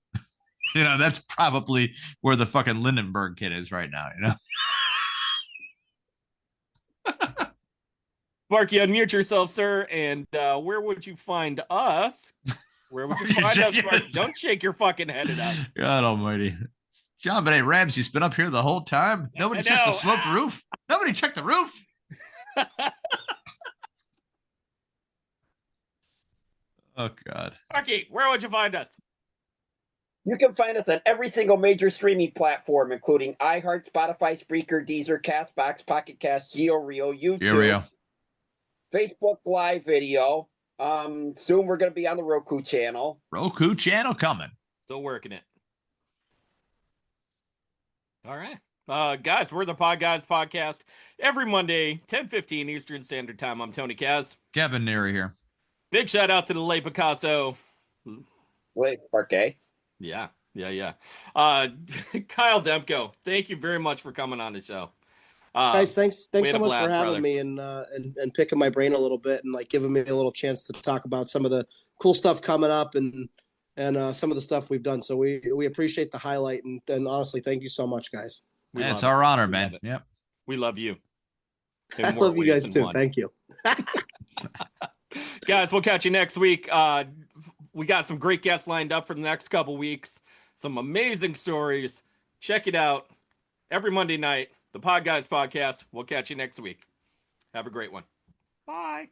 That's probably where the fucking Lindenberg kid is right now, Sparky, unmute yourself, sir. And where would you find us? Where would you find us, Sparky? Don't shake your fucking head at us. God almighty. John Benet Ramsey's been up here the whole time. Nobody checked the sloped roof. Nobody checked the roof. Oh, God. Sparky, where would you find us? You can find us on every single major streaming platform, including iHeart, Spotify, Spreaker, Deezer, CastBox, Pocket Cast, GeoReo, YouTube, Facebook Live video. Soon we're going to be on the Roku channel. Roku channel coming. Still working it. All right. Guys, we're the Podguyz Podcast. Every Monday, 10:15 Eastern Standard Time. I'm Tony Kaz. Kevin Neary here. Big shout out to the late Picasso. Wait, Sparky. Yeah. Kyle Demko, thank you very much for coming on the show. Guys, thanks so much for having me and picking my brain a little bit and giving me a little chance to talk about some of the cool stuff coming up and some of the stuff we've done. So we appreciate the highlight and honestly, thank you so much, guys. It's our honor, man. Yep. We love you. I love you guys too. Thank you. Guys, we'll catch you next week. We got some great guests lined up for the next couple weeks. Some amazing stories. Check it out every Monday night. The Podguyz Podcast. We'll catch you next week. Have a great one. Bye.